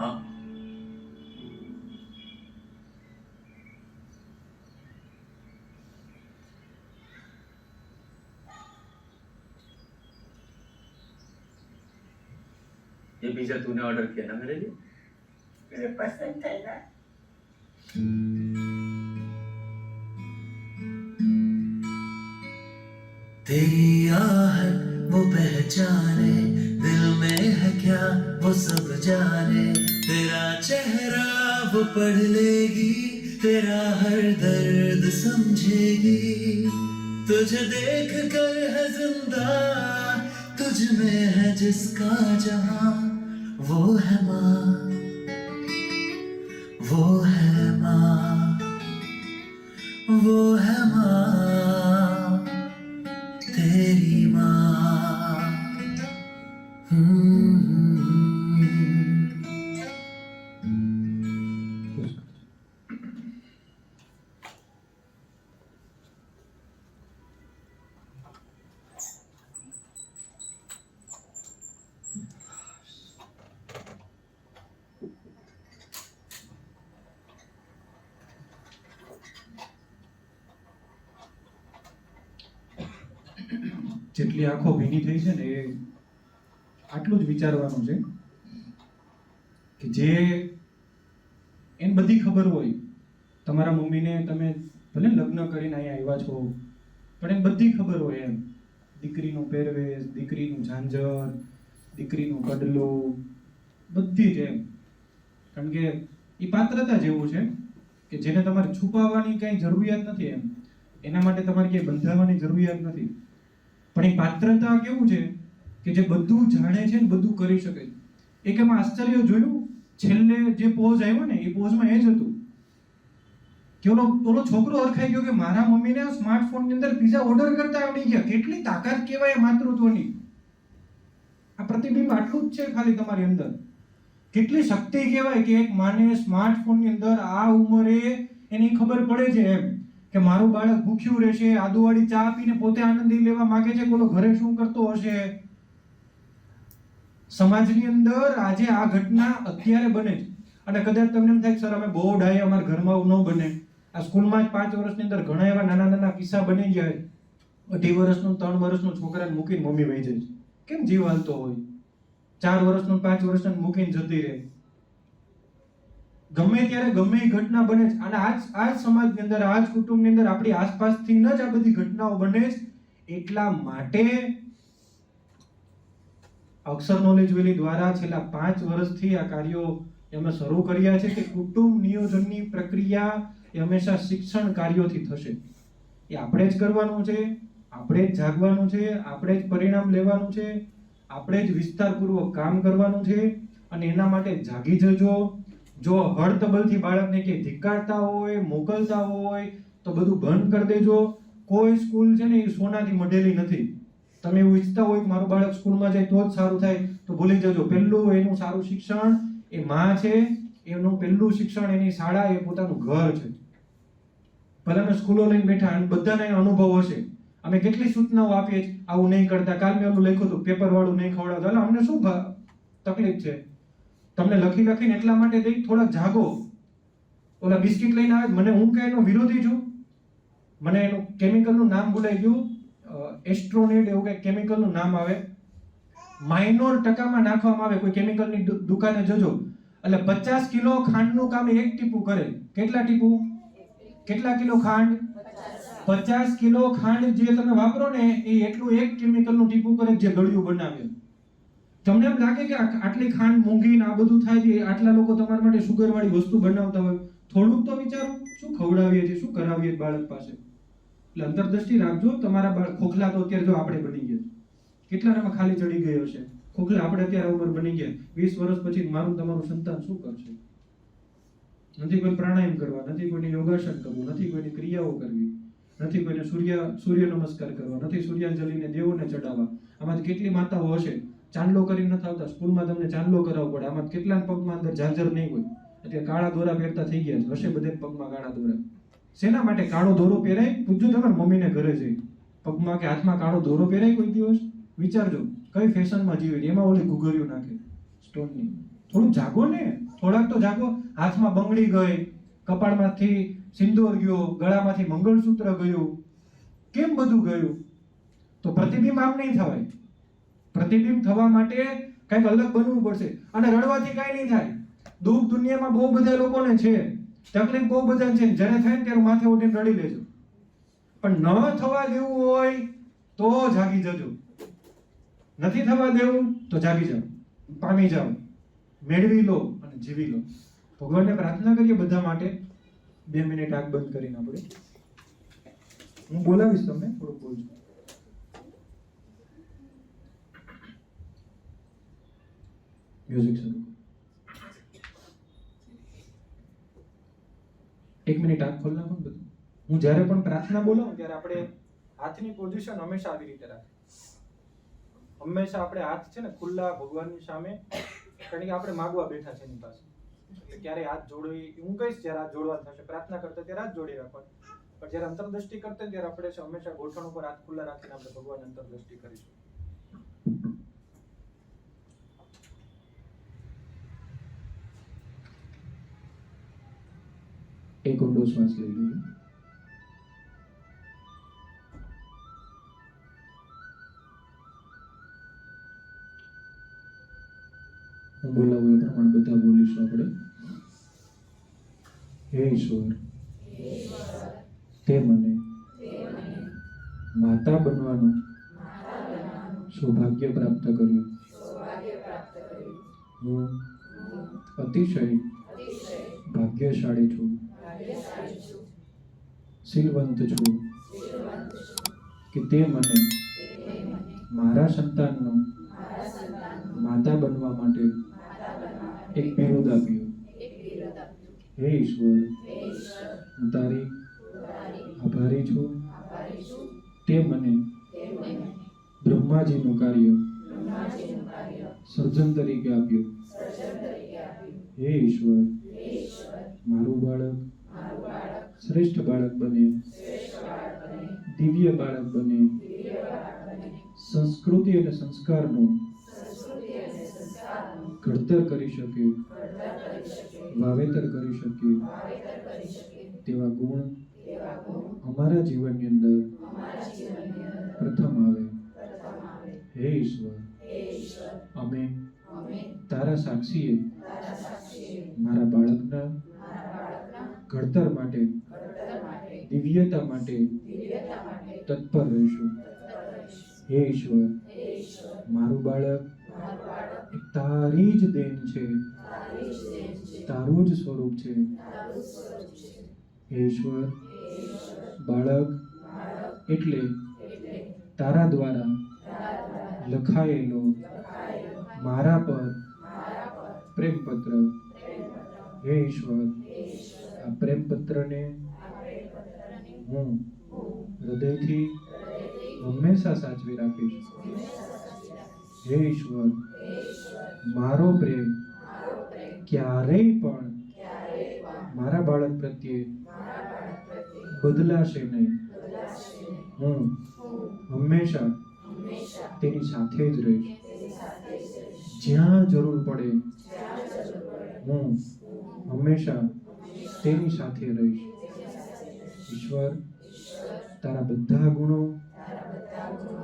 हाँ, ये पिज्जा तूने ऑर्डर किया ना मेरे लिए? मेरे पसंद है ना। तेरी आहट वो पहचाने, दिल में है क्या वो सब जाने। तेरा चेहरा वो पढ़ लेगी, तेरा हर दर्द समझेगी। तुझे देख कर है जिंदा, तुझ में है जिसका जहां वो है माँ, वो है माँ, वो है माँ, तेरी माँ। જેટલી આંખો ભીની થઈ છે ને એ આટલું જ વિચારવાનું છે કે જે એને બધી ખબર હોય, તમારા મમ્મીને તમે ભલે લગ્ન કરીને અહીંયા આવ્યા છો પણ એને બધી ખબર હોય એમ, દીકરીનું પહેરવેશ, દીકરીનું ઝાંઝર, દીકરીનું કડલું, બધી જ એમ. કારણ કે એ પાત્રતા જેવું છે કે જેને તમારે છુપાવવાની કંઈ જરૂરિયાત નથી એમ, એના માટે તમારે ક્યાંય બંધાવવાની જરૂરિયાત નથી. પણ એ પાત્રતા કેવું છે કે જે બધું જાણે છે ને બધું કરી શકે. એક એમાં આશ્ચર્ય જોયું, છેલ્લે જે પોઝ આવ્યો ને એ પોઝમાં એ જ હતું કે ઓલો છોકરો ઓળખાઈ ગયો કે મારા મમ્મીને સ્માર્ટફોનની અંદર પિઝા ઓર્ડર કરતા આવડી ગયા. કેટલી તાકાત કહેવાય માતૃત્વની. આ પ્રતિબિંબ આટલું જ છે ખાલી તમારી અંદર. કેટલી શક્તિ કહેવાય કે એક માને સ્માર્ટફોનની અંદર આ ઉંમરે એની ખબર પડે છે એમ કે મારું બાળક ભૂખ્યું રહેશે, આદુવાળી ચા પીને પોતે આનંદી લેવા માંગે છે, કોલો ઘરે શું કરતો હશે. સમાજની અંદર આજે આ ઘટના અત્યારે બને છે અને કદાચ તમને એમ થાય કે સર અમે બહુ ડાય, અમારા ઘરમાં આવું ન બને. આ સ્કૂલમાં જ 5 વર્ષની અંદર ઘણા એવા નાના નાના કિસ્સા બની ગયા. 2.5 વર્ષનું 3 વર્ષનું છોકરાને મૂકીને મમ્મી વહી જાય છે. કેમ જીવ હાલતો હોય? 4 વર્ષનું 5 વર્ષનું મૂકીને જતી રહે. ગમે ત્યારે ગમે એ ઘટના બને છે અને આજ સમાજની અંદર, આજ કુટુંબની અંદર, આપણી આસપાસથી જ આ બધી ઘટનાઓ બને છે. એટલા માટે અક્ષર નોલેજ વેલી દ્વારા છેલ્લા 5 વર્ષથી આ કાર્યો અમે શરૂ કર્યા છે કે કુટુંબ નિયોજનની પ્રક્રિયા એ હંમેશા શિક્ષણ કાર્યોથી થશે. એ આપણે જ કરવાનું છે, આપણે જ જાગવાનું છે, આપણે જ પરિણામ લેવાનું છે, આપણે જ વિસ્તારપૂર્વક કામ કરવાનું છે. અને એના માટે જાગી જજો. જો હળતબલથી બાળકને કે ધિક્કારતા હોય, મોકલતા હોય તો બધું બંધ કરી દેજો. કોઈ સ્કૂલ છે ને એ સોનાથી મઢેલી નથી. તમે એવું ઈચ્છતા હોય કે મારું બાળક સ્કૂલમાં જાય તો જ સારું થાય તો ભૂલી જજો. પહેલું એનું સારું શિક્ષણ એ માં છે, એનું પહેલું શિક્ષણ એની શાળા, એ પોતાનું ઘર છે. ભલે અમે સ્કૂલો લઈને બેઠા અને બધાને અનુભવ હશે. અમે કેટલી સૂચનાઓ આપીએ છીએ, આવું નહીં કરતા, કાલ મેં ઓલું લખ્યું હતું પેપર વાળું નહીં ખવડાવતા. એટલે અમને શું તકલીફ છે? તમને લખી લખીને એટલા માટે દઈ થોડાક જાગો. ઓલા બિસ્કિટ લઈને આવે, મને હું કઈ એનો વિરોધી છું. મને એનું કેમિકલનું નામ ભૂલાઈ ગયું, એસ્ટ્રોનેટ એવું કંઈક કેમિકલનું નામ આવે. માઇનોર ટકામાં નાખવામાં આવે. કોઈ કેમિકલની દુકાને જજો એટલે 50 કિલો ખાંડનું કામ એક ટીપું કરે. કેટલા ટીપું? કેટલા કિલો ખાંડ? 50 કિલો ખાંડ જે તમે વાપરો ને એ એટલું એક કેમિકલનું ટીપું કરે જે ગળ્યું બનાવે. તમને એમ લાગે કે આટલી ખાંડ મોંઘી ને આ બધું થાય છે, આટલા લોકો તમારા માટે સુગર વાળી વસ્તુ બનાવતા હોય, થોડુંક તો વિચારો શું ખવડાવીએ છીએ, શું કરાવીએ બાળક પાસે. એટલે અંતરદ્રષ્ટિ રાખજો. તમારા બાળક ખોખલા તો અત્યારે જો આપણે બની ગયા, કેટલાનામાં ખાલી ચડી ગયો છે ખોખલા. આપણે અત્યારે ઉંમર બની ગયા, 20 વર્ષ પછી મારું તમારું સંતાન શું કરશે? નથી કોઈ પ્રાણાયામ કરવા, નથી કોઈને યોગાસન કરવું, નથી કોઈની ક્રિયાઓ કરવી, નથી કોઈને સૂર્ય નમસ્કાર કરવા, નથી સૂર્યાંજલિને દેવોને ચડાવવા. આમાંથી કેટલી માતાઓ હશે ચાંદલો કરીને નથી આવતા, સ્કૂલમાં તમને ચાંદલો કરાવવો પડે. આમાં કેટલાના પગમાં અંદર ઝાંઝર નહીં હોય, અત્યારે કાળા દોરા પહેરતા થઈ ગયા છે. હશે બધે પગમાં કાળા દોરા. શેના માટે કાળો દોરો પહેરાય? પૂછજો તમારા મમ્મીને ઘરે જઈ, પગમાં કે હાથમાં કાળો દોરો પહેરાય કોઈ દિવસ? વિચારજો કઈ ફેશનમાં જીવે. એમાં ઓલી ઘૂઘરીઓ નાખે સ્ટોનની. થોડું જાગો ને, થોડાક તો જાગો. હાથમાં બંગડી ગઈ, કપાળમાંથી સિંદૂર ગયો, ગળામાંથી મંગળસૂત્ર ગયું, કેમ બધું ગયું? તો પ્રતિબિંબ આમ નહીં થવાય. પ્રતિબિંબ થવા માટે કંઈક અલગ બનવું પડશે. અને રડવાથી કાંઈ નહીં થાય. દુઃખ દુનિયામાં બહુ બધા લોકોને છે, તકલીફ બહુ બધા છે. જ્યારે થાય ને ત્યારે માથે ઉઠીને રડી લેજો. પણ ન થવા દેવું હોય તો જાગી જજો. નથી થવા દેવું તો જાગી જાઓ, પામી જાઓ, મેળવી લો અને જીવી લો. ભગવાનને પ્રાર્થના કરીએ બધા માટે. 2 મિનિટ આંખ બંધ કરીને આપણે, હું બોલાવીશ, તમને થોડુંક બોલજો. મ્યુઝિક શરૂ. 1 મિનિટ આંખ ખોલ નાખો ને બધું. હું જ્યારે પણ પ્રાર્થના બોલાવું ત્યારે આપણે હાથની પોઝિશન હંમેશા આવી રીતે રાખીએ. હંમેશા આપણે હાથ છે ને ખુલ્લા ભગવાનની સામે, કારણ કે આપણે માગવા બેઠા છે એની પાસે. એટલે ક્યારે હાથ જોડવી, હું કહીશ જ્યારે હાથ જોડવા થશે, પ્રાર્થના કરતા ત્યારે હાથ જોડી રાખવાનું. પણ જ્યારે અંતરદ્રષ્ટિ કરતા ત્યારે આપણે છે હંમેશા ગોઠણ ઉપર હાથ ખુલ્લા રાખીને આપણે ભગવાન અંતરદ્રષ્ટિ કરીશું. એક ઊંડો શ્વાસ લઈ લઈએ. હું બોલાવું એ પ્રમાણે બધા બોલીશું આપણે. હે ઈશ્વર, તે મને માતા બનવાનું સૌભાગ્ય પ્રાપ્ત કર્યું. હું અતિશય ભાગ્યશાળી છું, શીલવંત છું કે તે મને મારા સંતાનનો માતા બનવા માટે એક બિરુદ આપ્યું. હે ઈશ્વર, હું તારી આભારી છું. તે મને બ્રહ્માજીનું કાર્ય સર્જન તરીકે આપ્યું. હે ઈશ્વર, મારું બાળક શ્રેષ્ઠ બાળક બને, દિવ્ય બાળક બને, સંસ્કૃતિ અને સંસ્કારનું ઘડતર કરી શકે, વાવેતર કરી શકે તેવા ગુણ અમારા જીવનની અંદર પ્રથમ આવે. હે ઈશ્વર, અમે તારા સાક્ષીએ મારા બાળકના ઘડતર માટે, દિવ્યતા માટે તત્પર રહીશું. હે ઈશ્વર, મારું બાળક તારી જ દેન છે, તારું જ સ્વરૂપ છે. હે ઈશ્વર, બાળક એટલે તારા દ્વારા લખાયેલો મારા પર પ્રેમપત્ર. હે ઈશ્વર, આ પ્રેમપત્રને હું હૃદયથી હંમેશા સાચવી રાખીશ. હે ઈશ્વર, મારો પ્રેમ ક્યારેય પણ મારા બાળક પ્રત્યે બદલાશે નહીં. હું હંમેશા તેની સાથે જ રહીશ. જ્યાં જરૂર પડે હું હંમેશા તેની સાથે રહીશ. ઈશ્વર, તારા બધા ગુણો,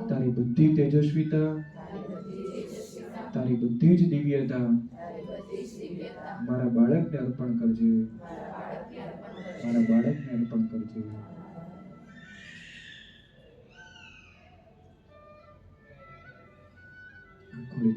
તારી બધી તેજસ્વીતા, તારી બધી જ દિવ્યતા મારા બાળકને અર્પણ કરજે, મારા બાળકને અર્પણ કરજે. ખોલી